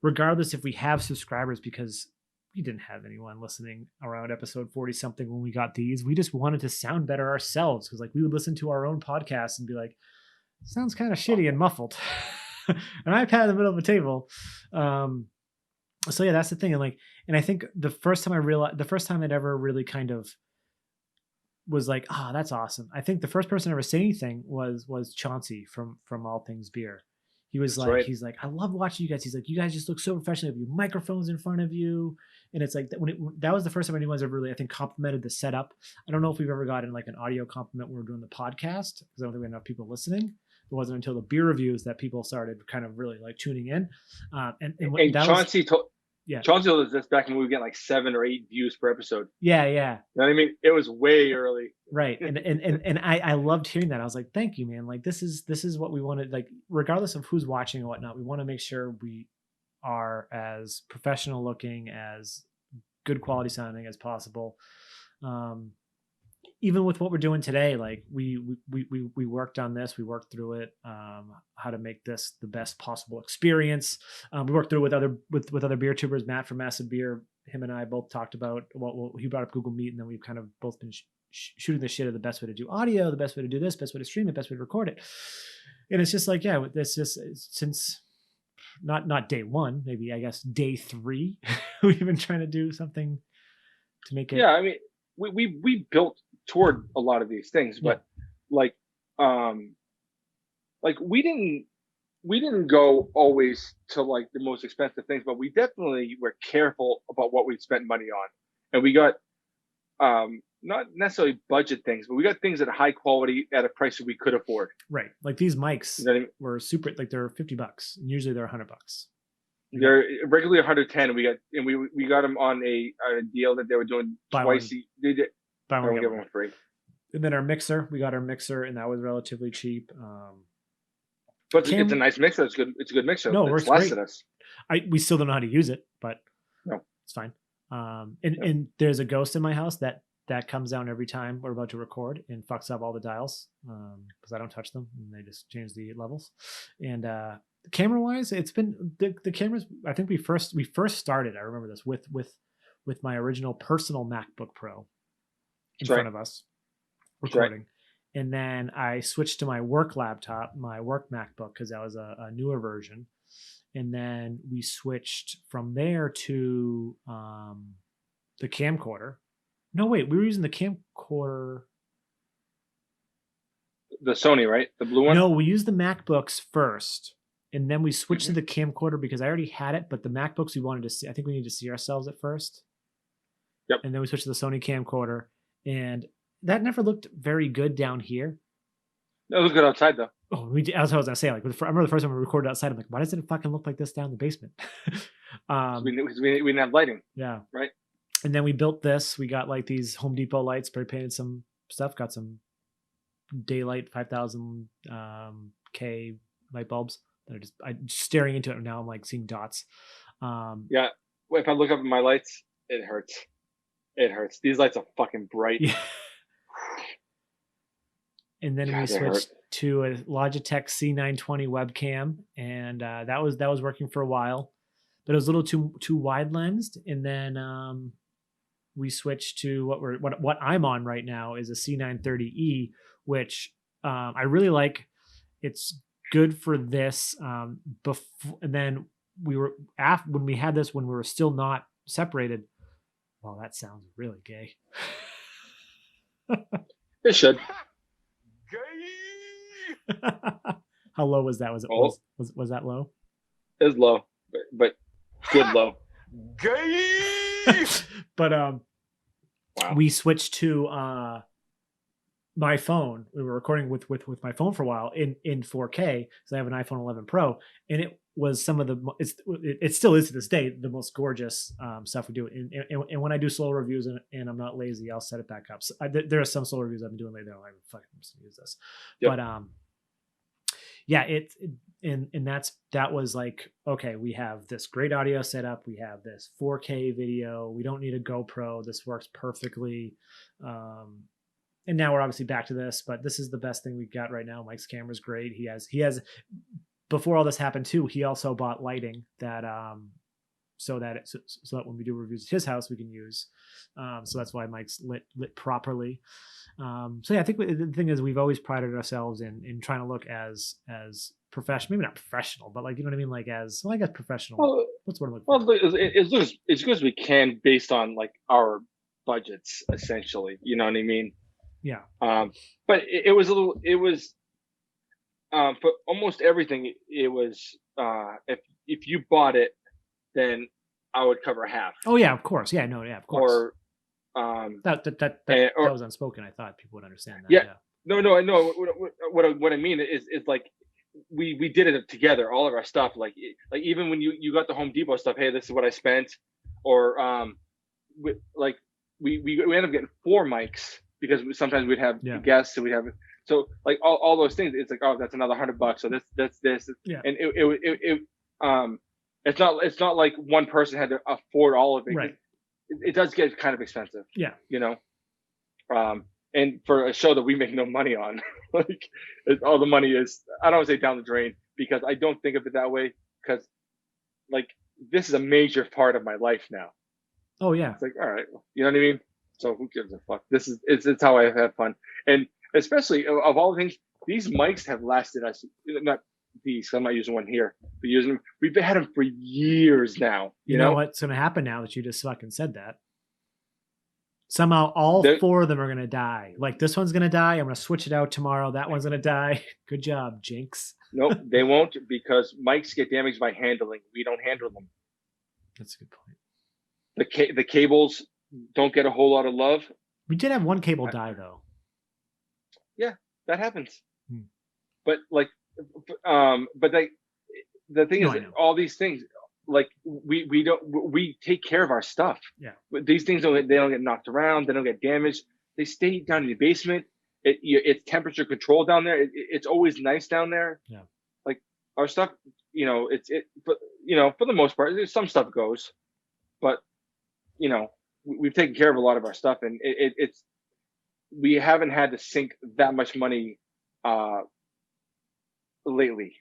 S1: regardless if we have subscribers, because we didn't have anyone listening around episode 40 something when we got these, we just wanted to sound better ourselves. Cause like we would listen to our own podcast and be like, sounds kind of shitty and muffled. An iPad in the middle of a table. So yeah, that's the thing. And I think the first time I'd ever really kind of was like, that's awesome. I think the first person to ever say anything was Chauncey from All Things Beer. He was like, right. He's like, I love watching you guys. He's like, you guys just look so professional. You have your microphones in front of you. And it's like, that was the first time anyone's ever really, I think, complimented the setup. I don't know if we've ever gotten like an audio compliment when we were doing the podcast, because I don't think we had enough people listening. It wasn't until the beer reviews that people started kind of really like tuning in. And
S3: Chauncey Chauncey told us this back when we were getting like 7 or 8 views per episode.
S1: Yeah.
S3: You know what I mean? It was way early.
S1: Right. And I loved hearing that. I was like, thank you, man. Like, this is what we wanted. Like, regardless of who's watching and whatnot, we want to make sure we are as professional looking, as good quality sounding as possible. Even with what we're doing today, like we worked on this, we worked through it, how to make this the best possible experience. We worked through it with other beer tubers. Matt from Massive Beer, him and I both talked about he brought up Google Meet, and then we've kind of both been shooting the shit of the best way to do audio, the best way to do this, best way to stream it, best way to record it. And it's just like, yeah, it's just since not day one, maybe I guess day 3. We've been trying to do something to make it.
S3: Yeah, I mean, we built toward a lot of these things, but like we didn't go always to like the most expensive things, but we definitely were careful about what we spent money on, and we got not necessarily budget things, but we got things at a high quality at a price that we could afford.
S1: Right, like these mics
S3: You know what I mean?
S1: were super, like they're $50, and usually they're $100.
S3: They're regularly 110, and we got them on a deal that they were doing
S1: Buy
S3: twice.
S1: one.
S3: They did.
S1: Buy one,
S3: Get
S1: get
S3: one
S1: one.
S3: free.
S1: And then we got our mixer, and that was relatively cheap.
S3: But it's a nice mixer. It's good. It's a good mixer.
S1: No, it
S3: it's
S1: works
S3: lasted
S1: great.
S3: us.
S1: We still don't know how to use it, but
S3: no,
S1: it's fine. And there's a ghost in my house that comes down every time we're about to record and fucks up all the dials because I don't touch them and they just change the levels. And camera wise, it's been the cameras. I think we first started. I remember this with my original personal MacBook Pro in front of us recording. And then I switched to my work laptop, my work MacBook, because that was a newer version. And then we switched from there to the camcorder. No, wait, we were using the camcorder.
S3: The Sony, right? The blue one?
S1: No, we used the MacBooks first. And then we switched to the camcorder because I already had it. But the MacBooks we wanted to see, I think we needed to see ourselves at first.
S3: Yep.
S1: And then we switched to the Sony camcorder. And that never looked very good down here.
S3: It was good outside though.
S1: Oh, as I was gonna say, like I remember the first time we recorded outside, I'm like, why does it fucking look like this down in the basement?
S3: We didn't have lighting.
S1: Yeah.
S3: Right.
S1: And then we built this. We got like these Home Depot lights, spray painted some stuff, got some daylight 5000 K light bulbs that are just staring into it now. I'm like seeing dots.
S3: Yeah. If I look up at my lights, it hurts. It hurts. These lights are fucking bright.
S1: Yeah. And then we switched to a Logitech C920 webcam, and that was working for a while, but it was a little too wide lensed. And then we switched to what I'm on right now is a C930E, which I really like. It's good for this. Before, and then when we had this, when we were still not separated. Well, that sounds really gay.
S3: It should.
S1: How low was that? Was that low?
S3: It was low, but good low.
S1: But
S3: wow.
S1: We switched to my phone. We were recording with my phone for a while in 4K. So I have an iPhone 11 Pro, and it was some of the it still is to this day the most gorgeous stuff we do. And when I do solo reviews and I'm not lazy, I'll set it back up. So there are some solo reviews I've been doing lately. I'm like, fuck, I'm just gonna use this. Yep. But yeah, that was like, okay, we have this great audio setup. We have this 4K video. We don't need a GoPro. This works perfectly. And now we're obviously back to this, but this is the best thing we got right now. Mike's camera's great. He has before all this happened too, he also bought lighting that so that when we do reviews at his house we can use. So that's why Mike's lit properly. So yeah, I think the thing is we've always prided ourselves in trying to look as professional, maybe not professional, but like, you know what I mean? Like I guess professional.
S3: Well,
S1: what's what I'm looking for?
S3: Well, as good as we can based on like our budgets, essentially. You know what I mean?
S1: Yeah.
S3: But it was for almost everything. It was if you bought it, then I would cover half.
S1: Oh yeah, of course. Yeah, no, yeah, of course.
S3: Or
S1: that was unspoken. I thought people would understand that.
S3: Yeah. No. What I mean is like we did it together, all of our stuff. Like even when you got the Home Depot stuff, hey, this is what I spent. Or we ended up getting 4 mics because sometimes we'd have guests, and we'd have so like all those things. It's like, oh, that's another $100. So that's this.
S1: Yeah.
S3: And it's not like one person had to afford all of it.
S1: Right.
S3: It does get kind of expensive.
S1: Yeah.
S3: You know. And for a show that we make no money on, like all the money is, I don't want to say down the drain, because I don't think of it that way, because like this is a major part of my life now.
S1: Oh yeah.
S3: It's like, all right, you know what I mean? So who gives a fuck? It's how I've had fun. And especially of all the things, these mics have lasted us, not these. I'm not using one here. We've had them for years now.
S1: You know what's going to happen now that you just fucking said that? Somehow all 4 of them are going to die. Like this one's going to die. I'm going to switch it out tomorrow. That one's going to die. Good job, Jinx.
S3: Nope, they won't, because mics get damaged by handling. We don't handle them.
S1: That's a good point.
S3: The cables don't get a whole lot of love.
S1: We did have one cable die though.
S3: Yeah, that happens. But like, the thing is, all these things, like we take care of our stuff.
S1: Yeah.
S3: But these things don't get knocked around. They don't get damaged. They stay down in the basement. It's temperature controlled down there. It's always nice down there.
S1: Yeah.
S3: Like our stuff, but for the most part, some stuff goes, but we've taken care of a lot of our stuff, and we haven't had to sink that much money lately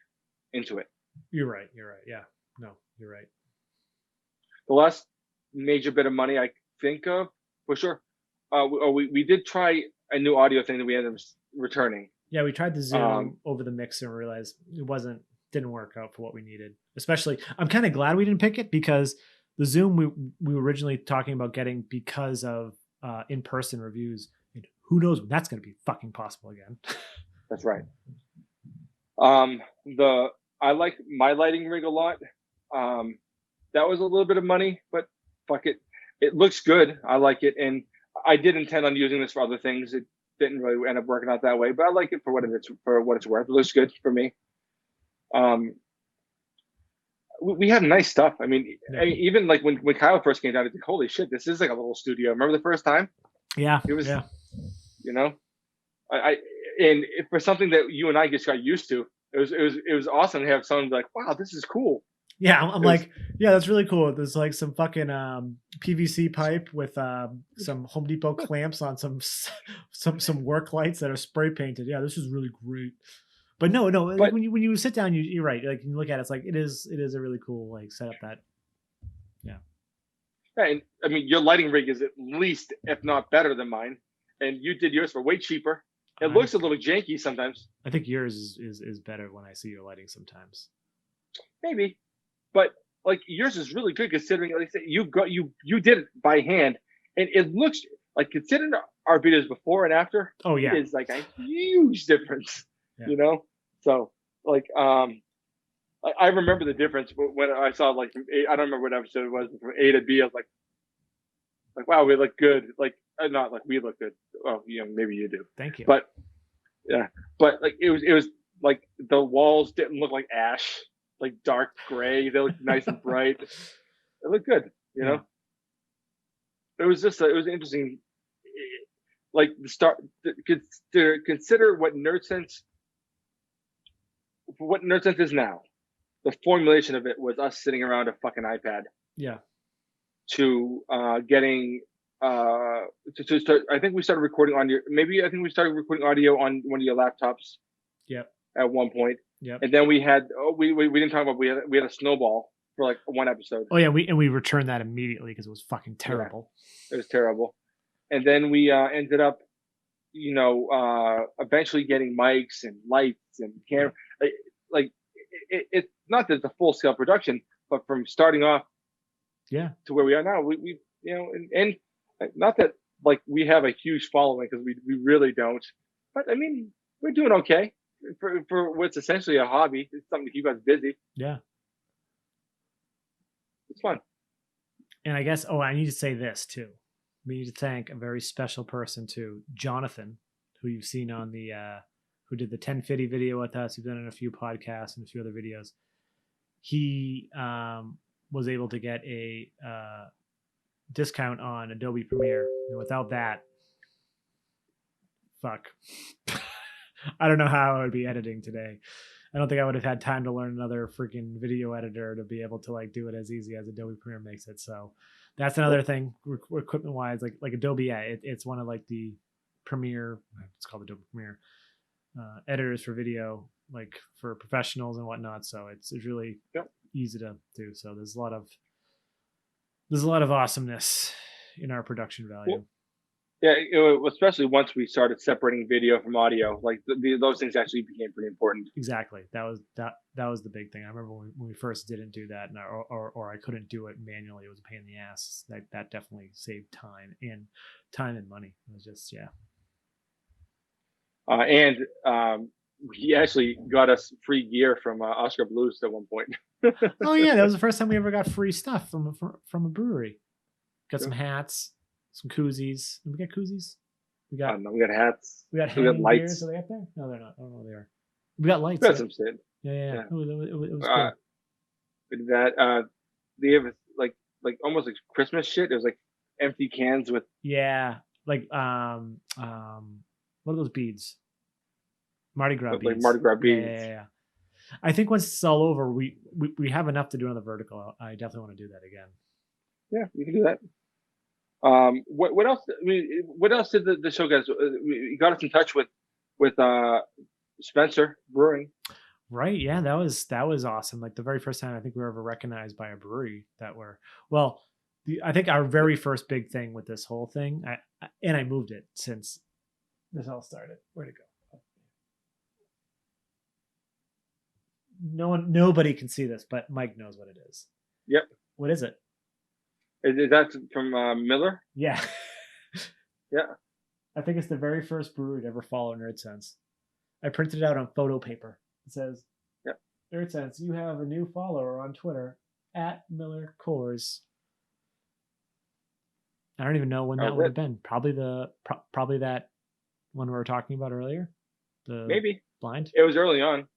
S3: into it.
S1: You're right. Yeah. No, you're right.
S3: The last major bit of money I think of, for sure, we did try a new audio thing that we ended up returning.
S1: Yeah, we tried the Zoom over the mixer and realized it didn't work out for what we needed. Especially, I'm kind of glad we didn't pick it, because the Zoom we were originally talking about getting because of in-person reviews. And who knows when that's going to be fucking possible again.
S3: That's right. I like my lighting rig a lot. That was a little bit of money, but fuck it. It looks good. I like it, and I did intend on using this for other things. It didn't really end up working out that way, but I like it for what it's worth. It looks good for me. We have nice stuff. I mean, even like when Kyle first came down, it's like, holy shit, this is like a little studio. Remember the first time?
S1: Yeah.
S3: It was, and for something that you and I just got used to, it was awesome to have someone be like, wow, this is cool.
S1: Yeah, I'm like, yeah, that's really cool. There's like some fucking PVC pipe with some Home Depot clamps on some work lights that are spray painted. Yeah, this is really great. But no. But when you sit down, you're right. Like you look at it, it's like it is a really cool like setup. That, yeah.
S3: Yeah, and I mean, your lighting rig is at least, if not better than mine, and you did yours for way cheaper. It looks a little janky sometimes. I
S1: think yours is better when I see your lighting sometimes.
S3: Maybe. But like yours is really good, considering, like I said, you did it by hand, and it looks like, considering our videos before and after.
S1: Oh yeah,
S3: it is like a huge difference.
S1: Yeah.
S3: So like I remember the difference when I saw like from I don't remember what episode it was, but from A to B. I was like wow, we look good. Like not like we look good. Oh, maybe you do.
S1: Thank you.
S3: But yeah, but like it was like the walls didn't look like ash. Like dark gray, they look nice and bright. It looked good, It was just it was interesting. Like consider what Nerdsense is now. The formulation of it was us sitting around a fucking iPad.
S1: Yeah.
S3: To getting to start. I think we started recording on your. Maybe I think we started recording audio on one of your laptops.
S1: Yep.
S3: At one point.
S1: Yep.
S3: And then we had we didn't talk about we had a snowball for like one episode.
S1: Oh yeah, we returned that immediately because it was fucking terrible.
S3: Yeah, it was terrible. And then we ended up, eventually getting mics and lights and camera. Like it's not that it's a full scale production, but from starting off, to where we are now, we and not that like we have a huge following, because we really don't. But I mean, we're doing okay. For what's essentially a hobby. It's something to keep us busy.
S1: Yeah.
S3: It's fun.
S1: And I guess, I need to say this too. We need to thank a very special person too, Jonathan, who you've seen on the, who did the 1050 video with us. He's done in a few podcasts and a few other videos. He was able to get a discount on Adobe Premiere. And without that, fuck. I don't know how I would be editing today. I don't think I would have had time to learn another freaking video editor to be able to like do it as easy as Adobe Premiere makes it. So that's another thing equipment wise, like Adobe. Yeah, it's one of like the Premiere. It's called Adobe Premiere editors for video, like for professionals and whatnot. So it's really easy to do. So there's a lot of awesomeness in our production value.
S3: Yeah, especially once we started separating video from audio, like those things actually became pretty important.
S1: Exactly. That was the big thing. I remember when we first didn't do that, and or I couldn't do it manually. It was a pain in the ass. That definitely saved time and money. It was just
S3: And he actually got us free gear from Oscar Blues at one point.
S1: Oh yeah, that was the first time we ever got free stuff from a brewery. Got some hats, some koozies. Did we get koozies? We got
S3: hats.
S1: We got
S3: lights.
S1: Beers. Are they up there? No, they're not. I don't know what they are. We got lights.
S3: We got some shit.
S1: Yeah. It was cool.
S3: That they have like almost like Christmas shit. It was like empty cans with
S1: like what are those beads? Mardi Gras beads.
S3: Like Mardi Gras beads.
S1: Yeah. I think once it's all over, we have enough to do on the vertical. I definitely want to do that again.
S3: Yeah, you can do that. What else? I mean, what else did the show guys? We got us in touch with Spencer Brewing.
S1: Right. Yeah, that was awesome. Like the very first time I think we were ever recognized by a brewery I think our very first big thing with this whole thing, I moved it since this all started. Where'd it go? Nobody can see this, but Mike knows what it is.
S3: Yep.
S1: What is it?
S3: Is that from Miller?
S1: Yeah.
S3: Yeah.
S1: I think it's the very first brewery to ever follow Nerdsense. I printed it out on photo paper. It says,
S3: "Yep,
S1: Nerdsense, you have a new follower on Twitter at Miller Coors." I don't even know when that would have been. Probably that one we were talking about earlier.
S3: Maybe
S1: blind.
S3: It was early on.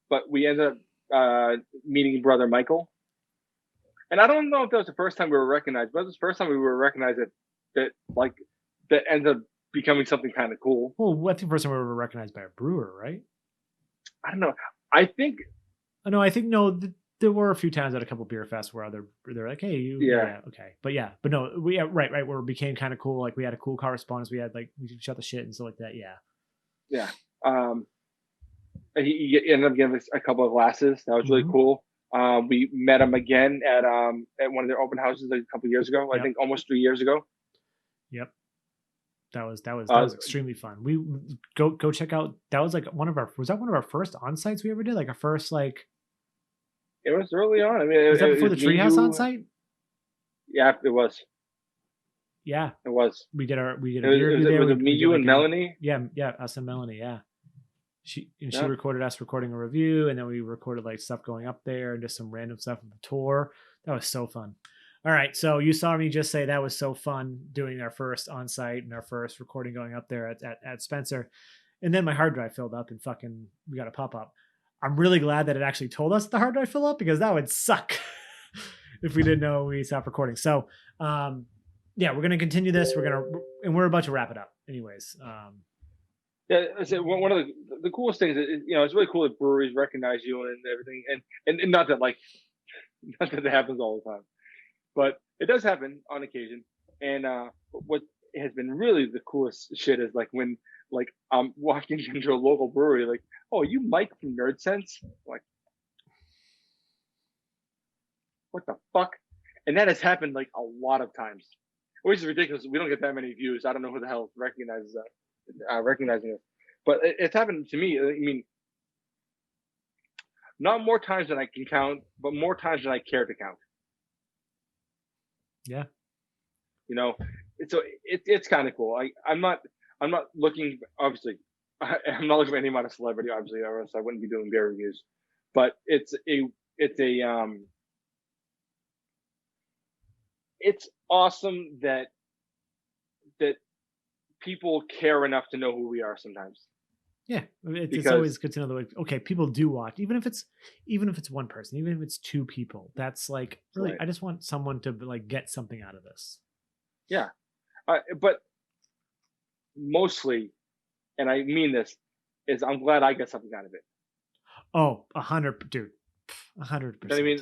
S3: But we ended up meeting brother Michael. And I don't know if that was the first time we were recognized, but it was the first time we were recognized that ended up becoming something kind of cool.
S1: Well, I think the first time we were recognized by a brewer, right?
S3: I don't know. I think there were a few times at a couple beer fests where they're like, "Hey, you, okay," but no, right, where it became kind of cool. Like we had a cool correspondence. We had we could shut the shit and stuff like that. Yeah. He ended up giving us a couple of glasses. That was really cool. We met him again at one of their open houses a couple of years ago. I think almost 3 years ago.
S1: Yep. That was extremely fun. We go check out. That was one of our first on-sites we ever did? Like our first
S3: It was early on. I mean,
S1: was that before the Treehouse on-site?
S3: Yeah, it was.
S1: Yeah,
S3: it was.
S1: We did a beer
S3: review there. Was it me, you, and Melanie?
S1: Yeah, us and Melanie. Yeah. She recorded us recording a review, and then we recorded stuff going up there and just some random stuff of the tour. That was so fun. All right, so you saw me just say that was so fun doing our first on-site and our first recording going up there at Spencer, and then my hard drive filled up and we got a pop-up. I'm really glad that it actually told us the hard drive fill up, because that would suck if we didn't know we stopped recording. So we're gonna continue this. We're about to wrap it up anyways.
S3: Yeah, one of the coolest things is, it's really cool that breweries recognize you and everything, and not that that happens all the time, but it does happen on occasion. And what has been really the coolest shit is when I'm walking into a local brewery, "Oh, you Mike from Nerdsense?" Like, what the fuck? And that has happened a lot of times, which is ridiculous. We don't get that many views. I don't know who the hell recognizes that. Recognizing it, but it's happened to me. I mean, not more times than I can count, but more times than I care to count.
S1: Yeah,
S3: so it's kind of cool. I'm not looking, obviously. I'm not looking for any amount of celebrity, obviously, or else I wouldn't be doing beer reviews. But it's awesome that people care enough to know who we are sometimes.
S1: Yeah, it's always good to know okay, people do watch, even if it's one person, even if it's two people. That's really, right. I just want someone to get something out of this.
S3: Yeah, but mostly, and I mean this, is I'm glad I get something out of it.
S1: Oh, 100%, dude, 100%.
S3: I mean,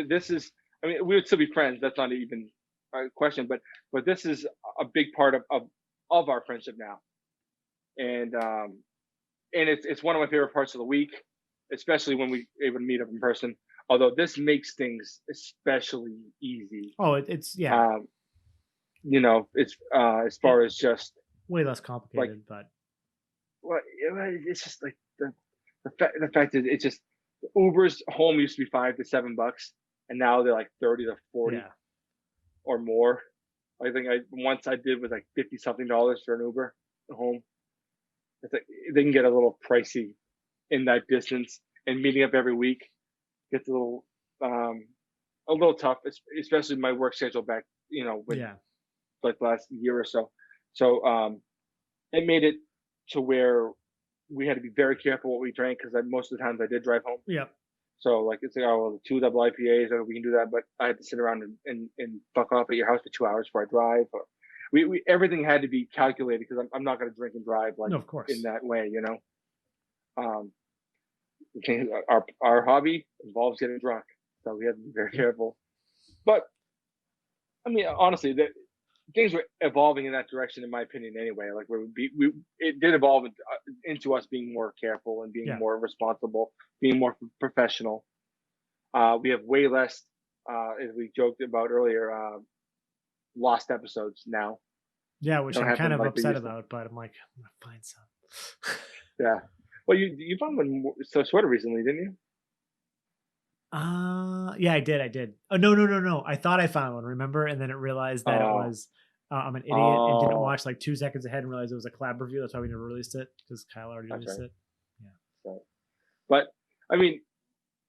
S3: this is. I mean, we would still be friends. That's not even a question. But this is a big part of our friendship now, and it's one of my favorite parts of the week, especially when we able to meet up in person. Although this makes things especially easy.
S1: Oh, it's yeah.
S3: it's as far as just
S1: way less complicated, but
S3: well, it's just like the fact is it's just Uber's home used to be $5 to $7, and now they're like 30 to 40 or more. I think once I did was like $50 something for an Uber home. It's like they can get a little pricey in that distance, and meeting up every week gets a little tough, especially my work schedule back, with like last year or so. So it made it to where we had to be very careful what we drank because most of the times I did drive home.
S1: Yeah.
S3: So like it's like, oh well, 2 double IPAs, or we can do that, but I had to sit around and fuck off at your house for 2 hours before I drive. Or we everything had to be calculated because I'm not going to drink and drive like
S1: of course.
S3: in that way, Our hobby involves getting drunk, so we have to be very careful. But I mean, honestly, things were evolving in that direction, in my opinion. Anyway, like it did evolve into us being more careful and being more responsible, being more professional. We have way less, as we joked about earlier, lost episodes now.
S1: Yeah, which I'm kind of upset about, but I'm like, I'm gonna find some.
S3: Yeah. Well, you found one sweater recently, didn't you?
S1: Yeah, I did. Oh, no. I thought I found one, remember? And then it realized that it was, I'm an idiot and didn't watch like 2 seconds ahead and realized it was a collab review. That's why we never released it, because Kyle already released it. Yeah.
S3: So, but I mean,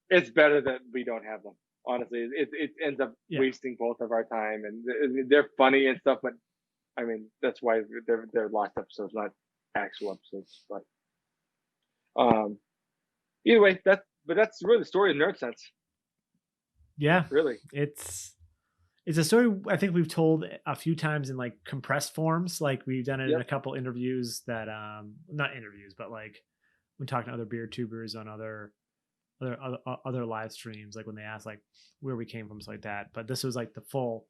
S3: it's better that we don't have them. Honestly, it ends up wasting both of our time, and they're funny and stuff. But I mean, that's why they're lost episodes, not actual episodes. But either way, that's really the story of Nerdsense.
S1: Yeah,
S3: really,
S1: it's a story I think we've told a few times in like compressed forms. Like we've done it in a couple interviews that not interviews, but like when talking to other beer tubers on other live streams, like when they ask like where we came from, stuff like that. But this was like the full.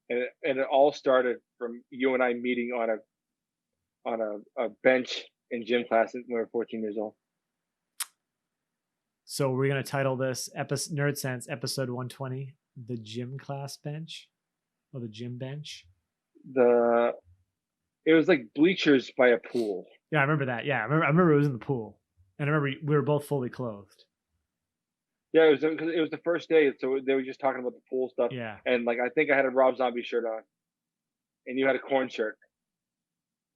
S3: And it all started from you and I meeting on a bench in gym class when we were 14 years old.
S1: So we're going to title this Nerdsense episode 120, the gym class bench, or the gym bench.
S3: It was like bleachers by a pool.
S1: Yeah, I remember that. Yeah, I remember it was in the pool, and I remember we were both fully clothed.
S3: Yeah, it was the first day, so they were just talking about the pool stuff.
S1: Yeah,
S3: and like I think I had a Rob Zombie shirt on, and you had a corn shirt.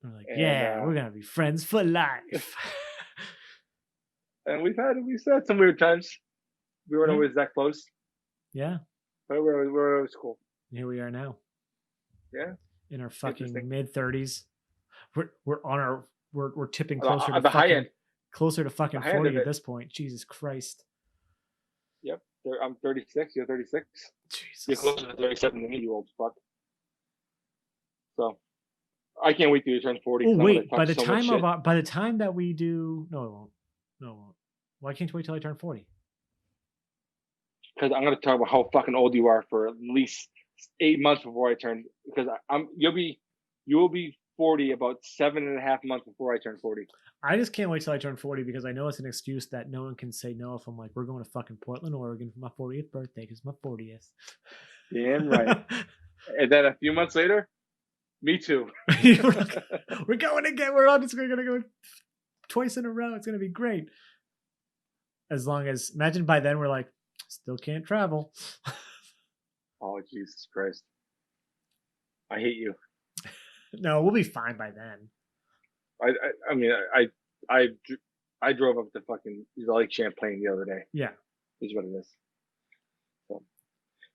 S1: We're like, we're gonna be friends for life.
S3: And we've had some weird times. We weren't always that close.
S1: Yeah,
S3: but we're always cool.
S1: Here we are now.
S3: Yeah,
S1: in our fucking mid-30s. We're tipping closer to
S3: the high end,
S1: closer to fucking 40 at this point. Jesus Christ.
S3: Yep, I'm 36. You're 36.
S1: Jesus.
S3: You're closer to 37 than me, you old fuck. So I can't wait till you turn 40.
S1: Oh wait, by the time that we do, no, it won't. Why can't you wait till I turn 40?
S3: Because I'm gonna talk about how fucking old you are for at least 8 months before I turn. Because you will be 40 about 7.5 months before I turn 40.
S1: I just can't wait till I turn 40 because I know it's an excuse that no one can say no if I'm like, we're going to fucking Portland, Oregon for my 40th birthday because it's my 40th.
S3: Damn right. And then a few months later, me too.
S1: We're going again. We're gonna go twice in a row. It's gonna be great. As long as, imagine by then we're like, still can't travel.
S3: Oh, Jesus Christ. I hate you.
S1: No, we'll be fine by then.
S3: I mean, I drove up to fucking Lake Champlain the other day.
S1: Yeah.
S3: Is what it is. So,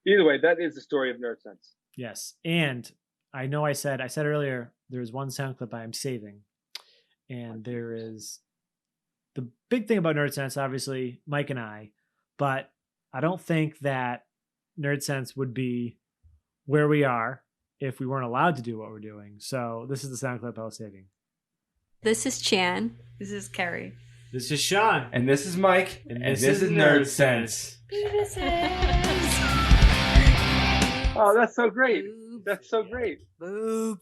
S3: either way, that is the story of Nerdsense.
S1: Yes. And I know I said earlier, there's one sound clip I am saving. And there is the big thing about Nerdsense, obviously, Mike and I, but I don't think that Nerdsense would be where we are if we weren't allowed to do what we're doing. So this is the sound clip I was saving.
S6: This is Chan. This is Carrie.
S2: This is Sean.
S4: And this is Mike. And this is Nerdsense.
S3: Oh, that's so great. That's so great.
S6: Boop.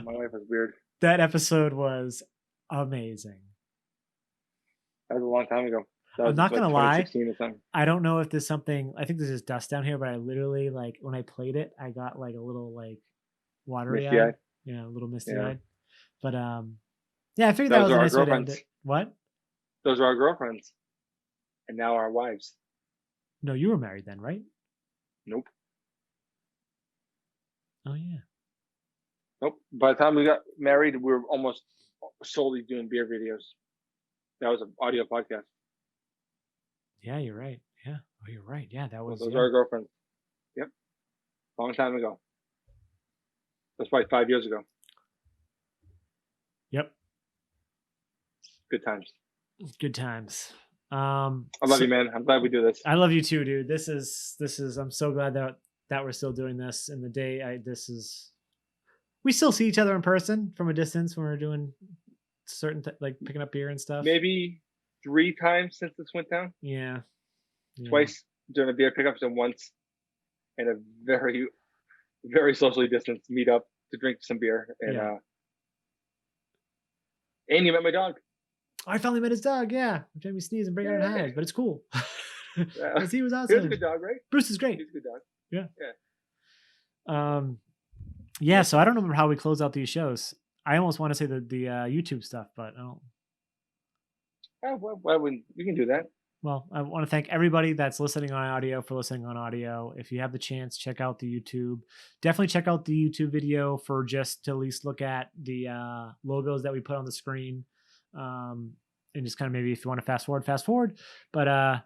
S3: My life was weird.
S1: That episode was amazing.
S3: That was a long time ago. That
S1: I'm
S3: was
S1: not
S3: like
S1: gonna lie.
S3: 2016 or something.
S1: I don't know if there's something. I think there's just dust down here, but I literally like when I played it, I got like a little like watery
S3: Misty-eyed?
S1: eyed, a little misty
S3: Yeah.
S1: eyed. But yeah, I figured that
S3: Those
S1: was
S3: are
S1: a
S3: our
S1: nice way to end
S3: girlfriends.
S1: it. What?
S3: Those are our girlfriends, and now our wives.
S1: No, you were married then, right?
S3: Nope.
S1: Oh yeah.
S3: Nope. By the time we got married, we were almost solely doing beer videos. That was an audio podcast.
S1: Yeah, you're right. Yeah. Oh, you're right. Yeah, that
S3: So
S1: was.
S3: those
S1: Yeah.
S3: are our girlfriends. Yep. Long time ago. That's probably 5 years ago.
S1: Yep.
S3: Good times.
S1: Good times.
S3: I love you, man. I'm glad we do this.
S1: I love you too, dude. This is. I'm so glad that we're still doing this. And the day we still see each other in person from a distance when we're doing certain like picking up beer and stuff.
S3: Maybe 3 times since this went down.
S1: Yeah.
S3: Twice during a beer pickups and once in a very, very socially distanced meetup to drink some beer. And and you met my dog.
S1: I finally met his dog. Yeah, which made me sneeze and break out in hives, but it's cool.
S3: Yeah.
S1: 'Cause he was
S3: He
S1: awesome.
S3: was a good dog, right?
S1: Bruce is great.
S3: He's a good dog.
S1: Yeah. So I don't remember how we close out these shows. I almost want to say the YouTube stuff, but I don't.
S3: Oh, why wouldn't we can do that?
S1: Well, I want to thank everybody that's listening on audio for listening on audio. If you have the chance, check out the YouTube. Definitely check out the YouTube video for just to at least look at the logos that we put on the screen. And just kind of maybe if you want to fast forward. But I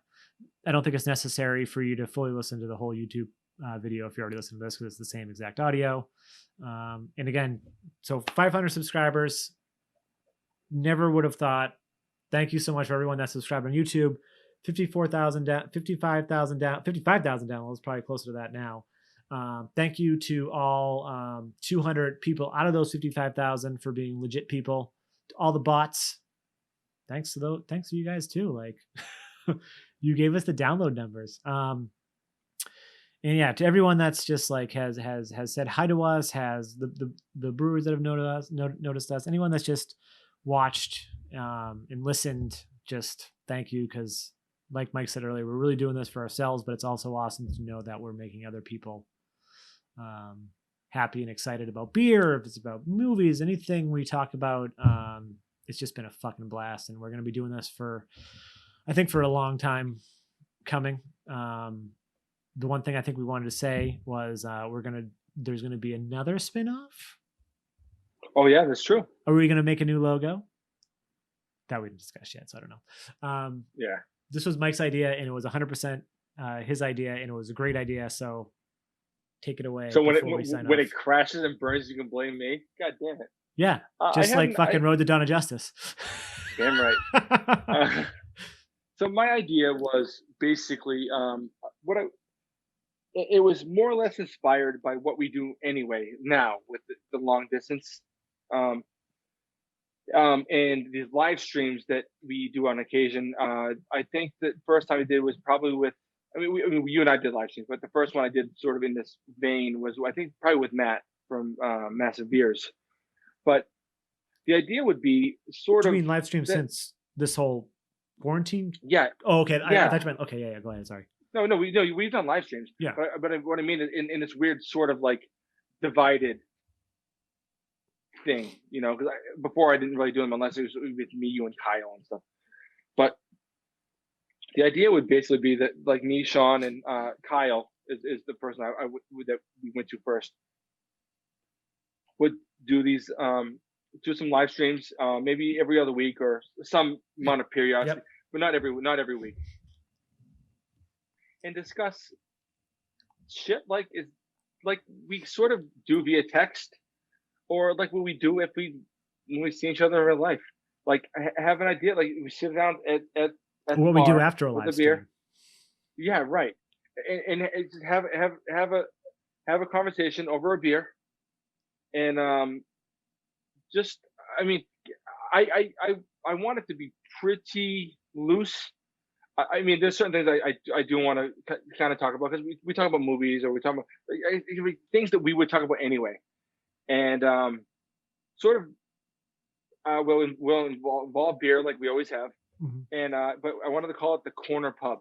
S1: don't think it's necessary for you to fully listen to the whole YouTube video if you already listened to this because it's the same exact audio. And again, so 500 subscribers. Never would have thought. Thank you so much for everyone that's subscribed on YouTube. 54,000 down, 55,000 down, 55,000 downloads, probably closer to that now. Thank you to all 200 people out of those 55,000 for being legit people. To all the bots, thanks to you guys too. Like you gave us the download numbers. And yeah, to everyone that's just like has said hi to us, has the brewers that have noticed us, anyone that's just watched and listened, just thank you, because like Mike said earlier, we're really doing this for ourselves, but it's also awesome to know that we're making other people happy and excited about beer. If it's about movies, anything we talk about, it's just been a fucking blast, and we're going to be doing this for a long time coming. The one thing I think we wanted to say was there's going to be another spinoff.
S3: Oh yeah, that's true.
S1: Are we going to make a new logo? That we didn't discuss yet, so I don't know.
S3: Yeah.
S1: This was Mike's idea, and it was 100% his idea, and it was a great idea. So take it away.
S3: So when
S1: it
S3: it crashes and burns, you can blame me. God damn it.
S1: Yeah, just like fucking Road to Dawn of Justice.
S3: Damn right. So my idea was basically it was more or less inspired by what we do anyway now with the long distance. And these live streams that we do on occasion. I think the first time I did was probably with, you and I did live streams, but the first one I did sort of in this vein was, I think, probably with Matt from Massive Beers. But the idea would be sort of.
S1: You mean live stream since this whole quarantine?
S3: Yeah.
S1: Oh, okay.
S3: Yeah.
S1: I thought you meant, okay, yeah, go ahead. Sorry.
S3: No, we've done live streams.
S1: Yeah.
S3: But what I mean is in this weird sort of like divided thing, because before I didn't really do them unless it was with me, you, and Kyle and stuff. But the idea would basically be that like me, Sean, and Kyle is the person that we went to first. Would do these do some live streams, maybe every other week or some amount of periodicity, but not every week, and discuss shit like we sort of do via text. Or like what we do when we see each other in real life, like have an idea, like we sit down at
S1: what we do after a live stream.
S3: Yeah, right. And have a conversation over a beer, and just I want it to be pretty loose. I mean, there's certain things I do want to kind of talk about because we talk about movies or we talk about things that we would talk about anyway. And sort of we'll involve beer like we always have,
S1: Mm-hmm.
S3: and but I wanted to call it the Corner Pub.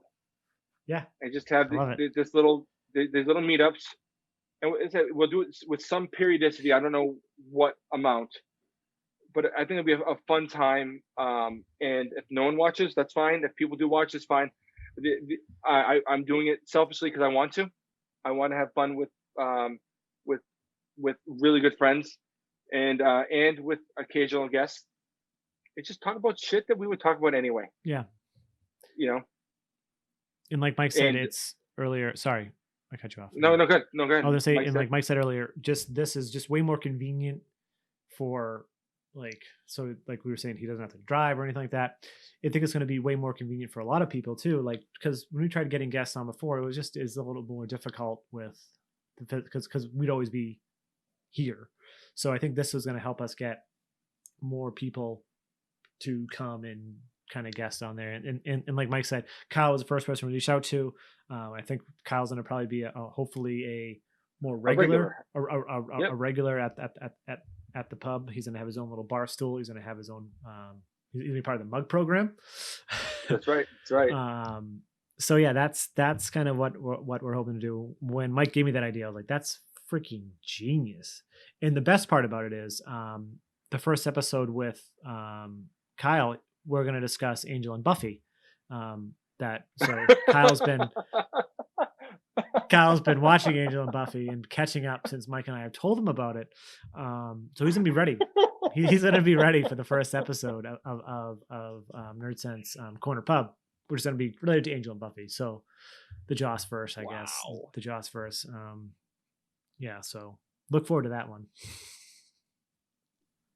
S1: Yeah,
S3: and just have
S1: I love it.
S3: these little meetups, and we'll do it with some periodicity. I don't know what amount, but I think it'll be a fun time. And if no one watches, that's fine. If people do watch, it's fine. I'm doing it selfishly because I want to. I want to have fun with really good friends, and with occasional guests. And just talk about shit that we would talk about anyway.
S1: Yeah.
S3: You know.
S1: And like Mike said,
S3: And-
S1: it's earlier. Sorry, I cut you off.
S3: No, good. No, good.
S1: I was gonna say,
S3: Mike
S1: and
S3: said-
S1: like Mike said earlier, this is just way more convenient for like we were saying, he doesn't have to drive or anything like that. I think it's going to be way more convenient for a lot of people too. Like, because when we tried getting guests on before, it was a little more difficult with because we'd always be here. So I think this is going to help us get more people to come and kind of guest on there. And like Mike said, Kyle was the first person we reached out to. I think Kyle's going to probably be hopefully a more regular at the pub. He's going to have his own little bar stool. He's going to have his own. He's going to be part of the mug program.
S3: That's right. That's right.
S1: So yeah, that's kind of what we're hoping to do. When Mike gave me that idea, I was like, that's freaking genius. And the best part about it is the first episode with Kyle, we're going to discuss Angel and Buffy. So Kyle's been watching Angel and Buffy and catching up since Mike and I have told him about it. So he's gonna be ready. He's gonna be ready for the first episode of Nerdsense Corner Pub, which is gonna be related to Angel and Buffy. So the Joss verse, I guess. The Joss verse. Yeah. So look forward to that one.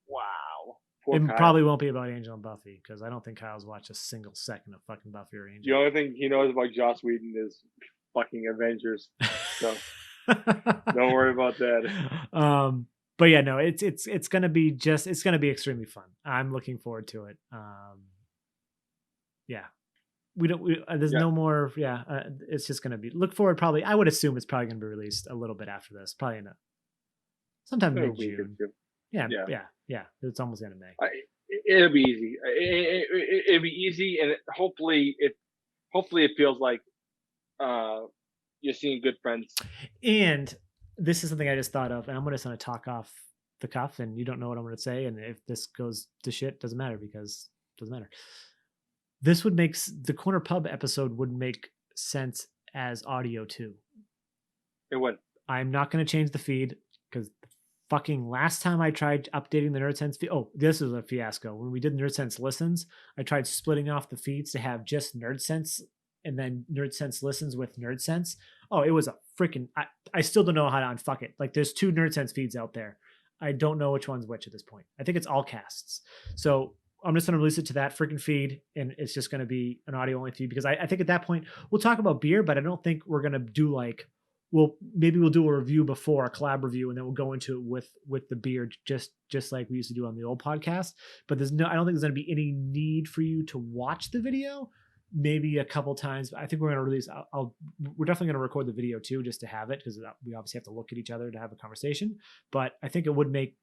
S3: Wow.
S1: It
S3: Kyle.
S1: probably won't be about Angel and Buffy because I don't think Kyle's watched a single second of fucking Buffy or Angel.
S3: The only thing he knows about Joss Whedon is fucking Avengers. So don't worry about that.
S1: But yeah, no, it's gonna be extremely fun. I'm looking forward to it. Yeah, there's no more. Yeah, it's just gonna be look forward. Probably, I would assume it's probably gonna be released a little bit after this, probably sometime
S3: In a
S1: mid
S3: week or
S1: June.
S3: two.
S1: Yeah. It's almost the end of May.
S3: It'll be easy. It'll be easy, and hopefully it feels like you're seeing good friends.
S1: And this is something I just thought of, and I'm going to talk off the cuff, and you don't know what I'm going to say. And if this goes to shit, doesn't matter because it doesn't matter. This would make the Corner Pub episode would make sense as audio too.
S3: It would.
S1: I'm not going to change the feed because fucking last time I tried updating the Nerdsense feed, this is a fiasco. When we did Nerdsense listens, I tried splitting off the feeds to have just Nerdsense and then Nerdsense listens with Nerdsense. Oh, it was a freaking, I still don't know how to unfuck it. Like there's 2 Nerdsense feeds out there. I don't know which one's which at this point. I think it's all casts. So I'm just going to release it to that freaking feed, and it's just going to be an audio only feed because I think at that point we'll talk about beer, but I don't think we're going to do maybe we'll do a review before, a collab review, and then we'll go into it with the beer just like we used to do on the old podcast. But I don't think there's going to be any need for you to watch the video. Maybe a couple times. I think we're going to release. We're definitely going to record the video too, just to have it, because we obviously have to look at each other to have a conversation. But I think it would make.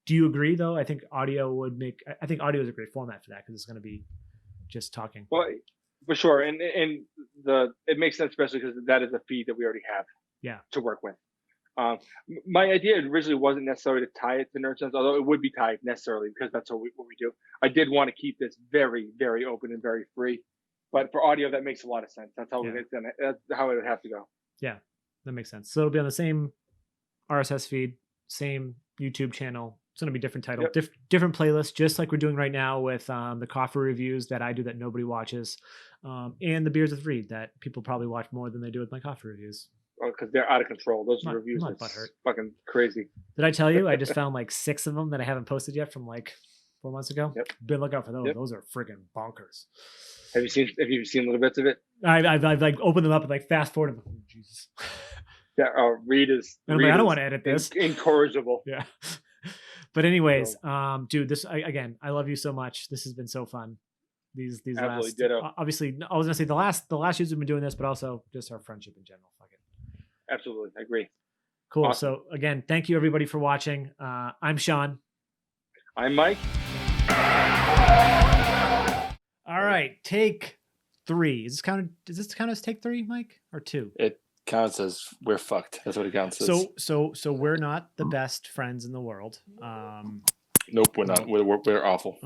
S1: Do you agree though? I think audio would make. I think audio is a great format for that because it's going to be just talking.
S3: Well, for sure, and it makes sense, especially because that is a feed that we already have.
S1: Yeah.
S3: To work with. My idea originally wasn't necessarily to tie it to Nerdsense, although it would be tied necessarily because that's what we do. I did want to keep this very, very open and very free. But for audio, that makes a lot of sense. That's how that's how it would have to go. Yeah,
S1: that makes sense. So it'll be on the same RSS feed, same YouTube channel. It's going to be different title, different playlist, just like we're doing right now with the coffee reviews that I do that nobody watches, and the beers with Reed that people probably watch more than they do with my coffee reviews.
S3: Oh, because they're out of control. Those reviews are fucking crazy.
S1: Did I tell you? I just found like 6 of them that I haven't posted yet from like 4 months ago.
S3: Yep.
S1: Been looking out for those. Yep. Those are friggin' bonkers.
S3: Have you seen little bits of it?
S1: I've like opened them up and like fast forward. Oh, Jesus.
S3: Yeah. Reed is.
S1: And I'm like, I don't want to edit this.
S3: Incorrigible.
S1: Yeah. But anyways, dude, again, I love you so much. This has been so fun. These last, obviously, I was gonna say the last years we've been doing this, but also just our friendship in general. Fuck it.
S3: Absolutely, I agree.
S1: Cool. Awesome. So again, thank you everybody for watching. I'm Sean.
S3: I'm Mike.
S1: All right, take 3. Does this count as take 3, Mike, or 2?
S3: It counts as we're fucked. That's what it counts as.
S1: So we're not the best friends in the world.
S3: Nope, we're not. We're awful.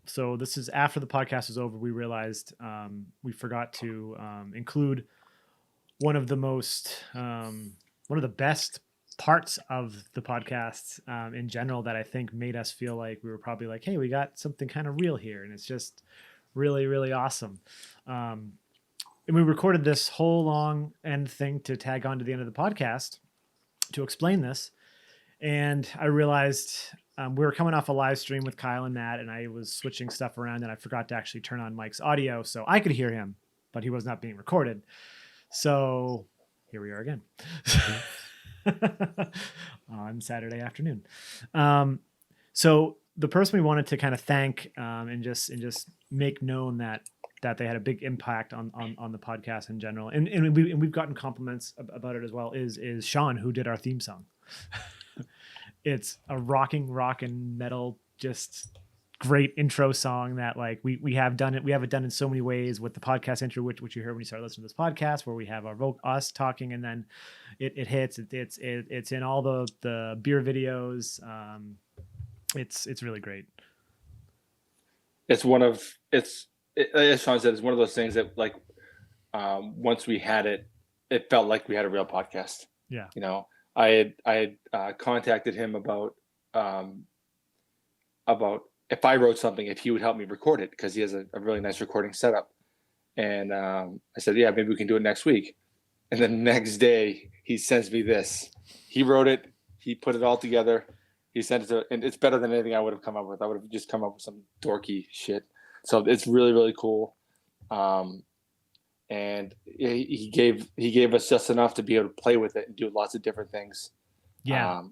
S1: So this is after the podcast was over. We realized we forgot to include one of the best parts of the podcast in general that I think made us feel like we were probably like, hey, we got something kind of real here, and it's just really, really awesome. And we recorded this whole long end thing to tag on to the end of the podcast to explain this. And I realized we were coming off a live stream with Kyle and Matt, and I was switching stuff around, and I forgot to actually turn on Mike's audio so I could hear him, but he was not being recorded. So here we are again on Saturday afternoon. So the person we wanted to kind of thank and just make known that they had a big impact on the podcast in general, and we've gotten compliments about it as well, is Sean, who did our theme song. It's a rocking metal, just great intro song that like we have done it. We have it done in so many ways with the podcast intro, which you heard when you started listening to this podcast, where we have us talking, and then it hits. It's in all the beer videos. It's really great.
S3: As Sean said, it's one of those things that like once we had it, it felt like we had a real podcast.
S1: Yeah.
S3: You know, I had contacted him about if I wrote something, if he would help me record it, because he has a really nice recording setup. And I said, yeah, maybe we can do it next week. And then the next day he sends me this. He wrote it. He put it all together. He sent it to, and it's better than anything I would have come up with. I would have just come up with some dorky shit. So it's really, really cool. And he gave us just enough to be able to play with it and do lots of different things.
S1: Yeah.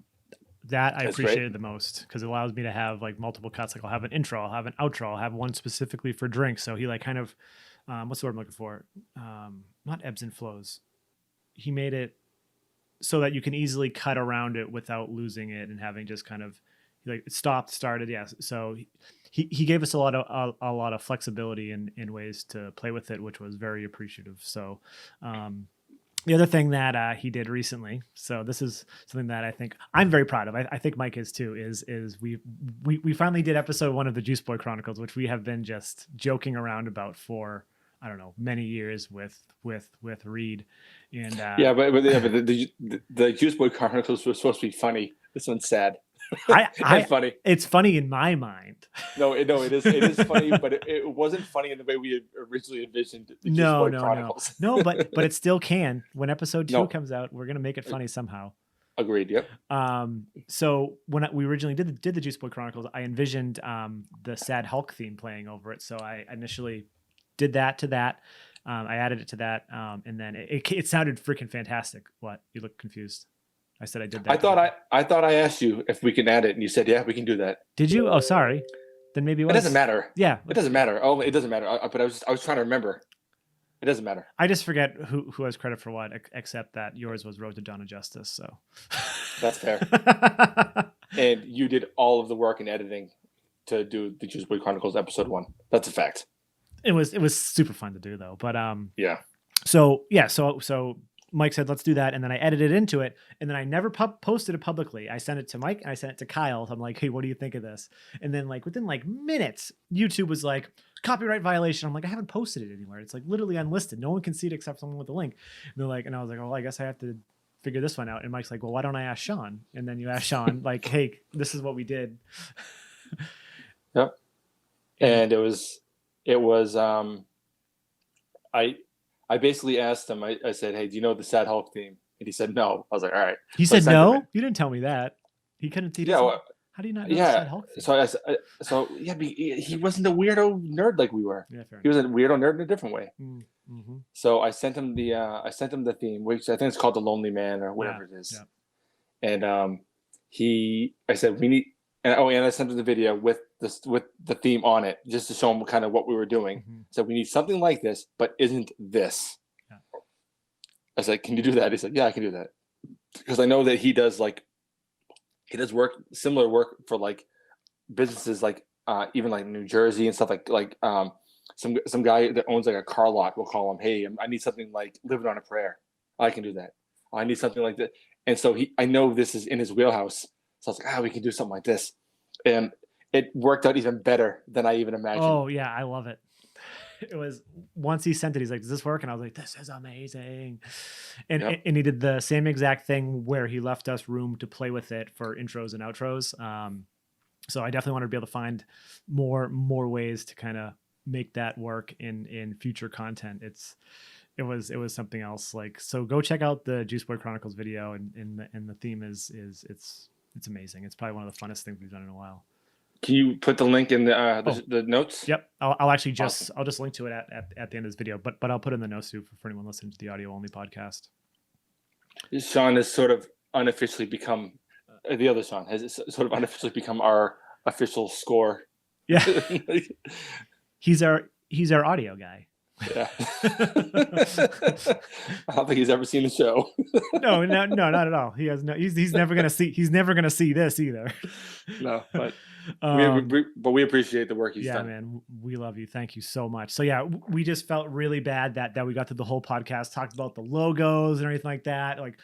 S1: That I appreciated
S3: great.
S1: the most, because it allows me to have like multiple cuts. Like I'll have an intro, I'll have an outro, I'll have one specifically for drinks. So he like kind of, what's the word I'm looking for? Not ebbs and flows. He made it so that you can easily cut around it without losing it and having just kind of like it stopped, started. Yeah. So he gave us a lot of flexibility in ways to play with it, which was very appreciative. So, the other thing that he did recently, so this is something that I think I'm very proud of. I think Mike is too. Is we finally did episode 1 of the Juice Boy Chronicles, which we have been just joking around about for I don't know many years with Reed. And
S3: but the Juice Boy Chronicles were supposed to be funny. This one's sad.
S1: It's
S3: funny.
S1: It's funny in my mind.
S3: No, it is funny, but it wasn't funny in the way we had originally envisioned. The Juice Boy Chronicles.
S1: No, but it still can. When episode 2 comes out, we're gonna make it funny somehow.
S3: Agreed. Yep.
S1: So when we originally did the Juice Boy Chronicles, I envisioned the Sad Hulk theme playing over it. So I initially did that to that. I added it to that, and then it sounded freaking fantastic. What? You look confused. I said I did that.
S3: I thought I asked you if we can add it, and you said, yeah, we can do that.
S1: Did you? Oh, sorry. Then maybe it
S3: doesn't matter.
S1: Yeah,
S3: it doesn't matter. Oh, it doesn't matter. But I was trying to remember. It doesn't matter.
S1: I just forget who has credit for what, except that yours was Road to Dawn of Justice. So
S3: that's fair. And you did all of the work and editing to do the Juice Boy Chronicles episode 1. That's a fact.
S1: It was super fun to do though. But
S3: yeah.
S1: So Mike said, let's do that. And then I edited into it. And then I never posted it publicly. I sent it to Mike and I sent it to Kyle. I'm like, hey, what do you think of this? And then like within like minutes, YouTube was like, copyright violation. I'm like, I haven't posted it anywhere. It's like literally unlisted. No one can see it except someone with a link. And they're like, and I was like, well, I guess I have to figure this one out. And Mike's like, well, why don't I ask Sean? And then you ask Sean, like, hey, this is what we did.
S3: Yep. And it was I basically asked him, I said, hey, do you know the Sad Hulk theme? And he said, no. I was like, all right.
S1: He said, no? You didn't tell me that. He couldn't. How do you not know the Sad Hulk theme?
S3: He wasn't a weirdo nerd like we were. Yeah, fair enough. He was a weirdo nerd in a different way. Mm-hmm. So I sent him the theme, which I think it's called The Lonely Man or whatever it is. Yeah. And I said, we need, and I sent him the video with the theme on it, just to show him kind of what we were doing. Mm-hmm. So we need something like this, but isn't this? Yeah. I said, can you do that? He said, yeah, I can do that. Because I know that he does similar work for like businesses like even like New Jersey and stuff some guy that owns like a car lot will call him, hey, I need something like Living on a Prayer. I can do that. I need something like that. And so I know this is in his wheelhouse. So I was like, we can do something like this. And it worked out even better than I even imagined.
S1: Oh yeah, I love it. It was once he sent it, he's like, does this work? And I was like, this is amazing. And and he did the same exact thing where he left us room to play with it for intros and outros. So I definitely want to be able to find more ways to kind of make that work in future content. It was something else. Like, so go check out the Juice Boy Chronicles video, and the theme is it's amazing. It's probably one of the funnest things we've done in a while.
S3: Can you put the link in the notes?
S1: Yep. I'll actually I'll just link to it at the end of this video, but I'll put it in the notes too for anyone listening to the audio only podcast.
S3: Sean has sort of unofficially become the other Sean has sort of unofficially become our official score.
S1: Yeah. He's our audio guy.
S3: Yeah. I don't think he's ever seen the show.
S1: No, not at all. He has no. He's never gonna see. He's never gonna see this either.
S3: No, but we appreciate the work he's done.
S1: Yeah, man, we love you. Thank you so much. So yeah, we just felt really bad that we got through the whole podcast, talked about the logos and everything like that, like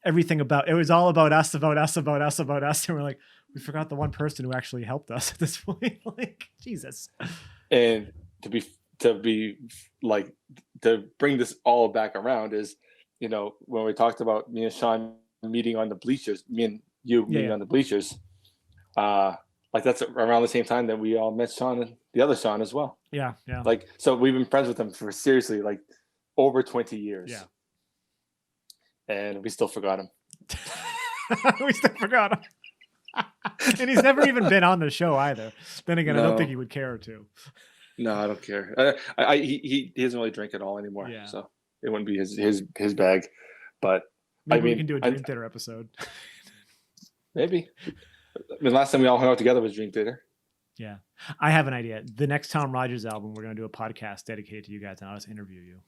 S1: everything about it was all about us, and we're like, we forgot the one person who actually helped us at this point. Like, Jesus.
S3: And to bring this all back around is, when we talked about me and Sean meeting on the bleachers, me and you meeting on the bleachers, like that's around the same time that we all met Sean and the other Sean as well.
S1: Yeah.
S3: Like, so we've been friends with him for seriously like over 20 years.
S1: Yeah.
S3: And we still forgot him.
S1: We still forgot him. And he's never even been on the show either. Then again, I don't think he would care to.
S3: No, I don't care. He doesn't really drink at all anymore.
S1: Yeah.
S3: So it wouldn't be his bag. But
S1: maybe we can do a Dream Theater episode.
S3: Maybe. I mean, last time we all hung out together was Dream Theater.
S1: Yeah. I have an idea. The next Tom Rogers album, we're going to do a podcast dedicated to you guys, and I'll just interview you.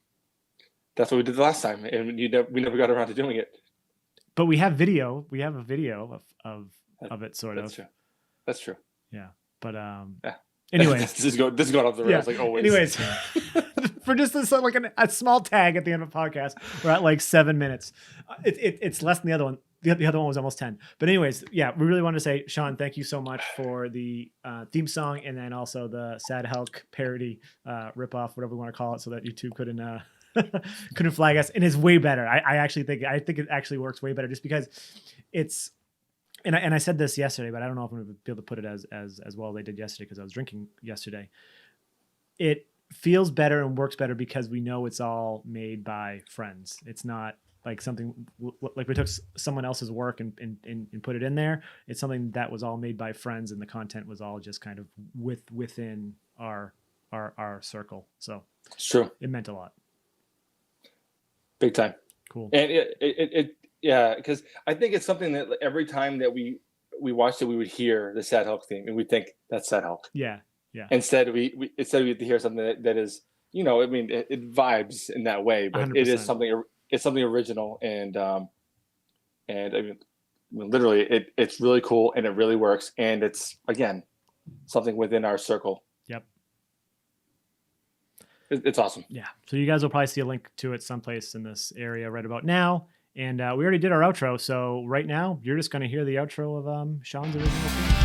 S1: That's
S3: what we did the last time, and we never got around to doing it.
S1: But we have video. We have a video of it, sort of.
S3: That's true.
S1: Yeah. But
S3: yeah.
S1: Anyways,
S3: this is going off the rails like always.
S1: Anyways, for just this, like a small tag at the end of the podcast, we're at like 7 minutes. It's less than the other one. The other one was almost 10. But anyways, yeah, we really wanted to say, Sean, thank you so much for the theme song, and then also the Sad Hulk parody ripoff, whatever we want to call it, so that YouTube couldn't flag us. And it's way better. I think it actually works way better, just because it's. And I said this yesterday, but I don't know if I'm going to be able to put it as well as I did yesterday, because I was drinking yesterday. It feels better and works better because we know it's all made by friends. It's not like something like we took someone else's work and put it in there. It's something that was all made by friends, and the content was all just kind of within our circle. So
S3: it's true.
S1: It meant a lot.
S3: Big time.
S1: Cool.
S3: And it yeah, because I think it's something that every time that we watched it, we would hear the Sad Hulk theme, and we think that's Sad Hulk.
S1: Yeah.
S3: Instead, we had to hear something that is, I mean, it vibes in that way, but 100%. It is something. It's something original, and I mean, literally, it's really cool, and it really works, and it's again something within our circle.
S1: Yep.
S3: It's awesome.
S1: Yeah. So you guys will probably see a link to it someplace in this area right about now. And we already did our outro. So right now, you're just going to hear the outro of Sean's original theme.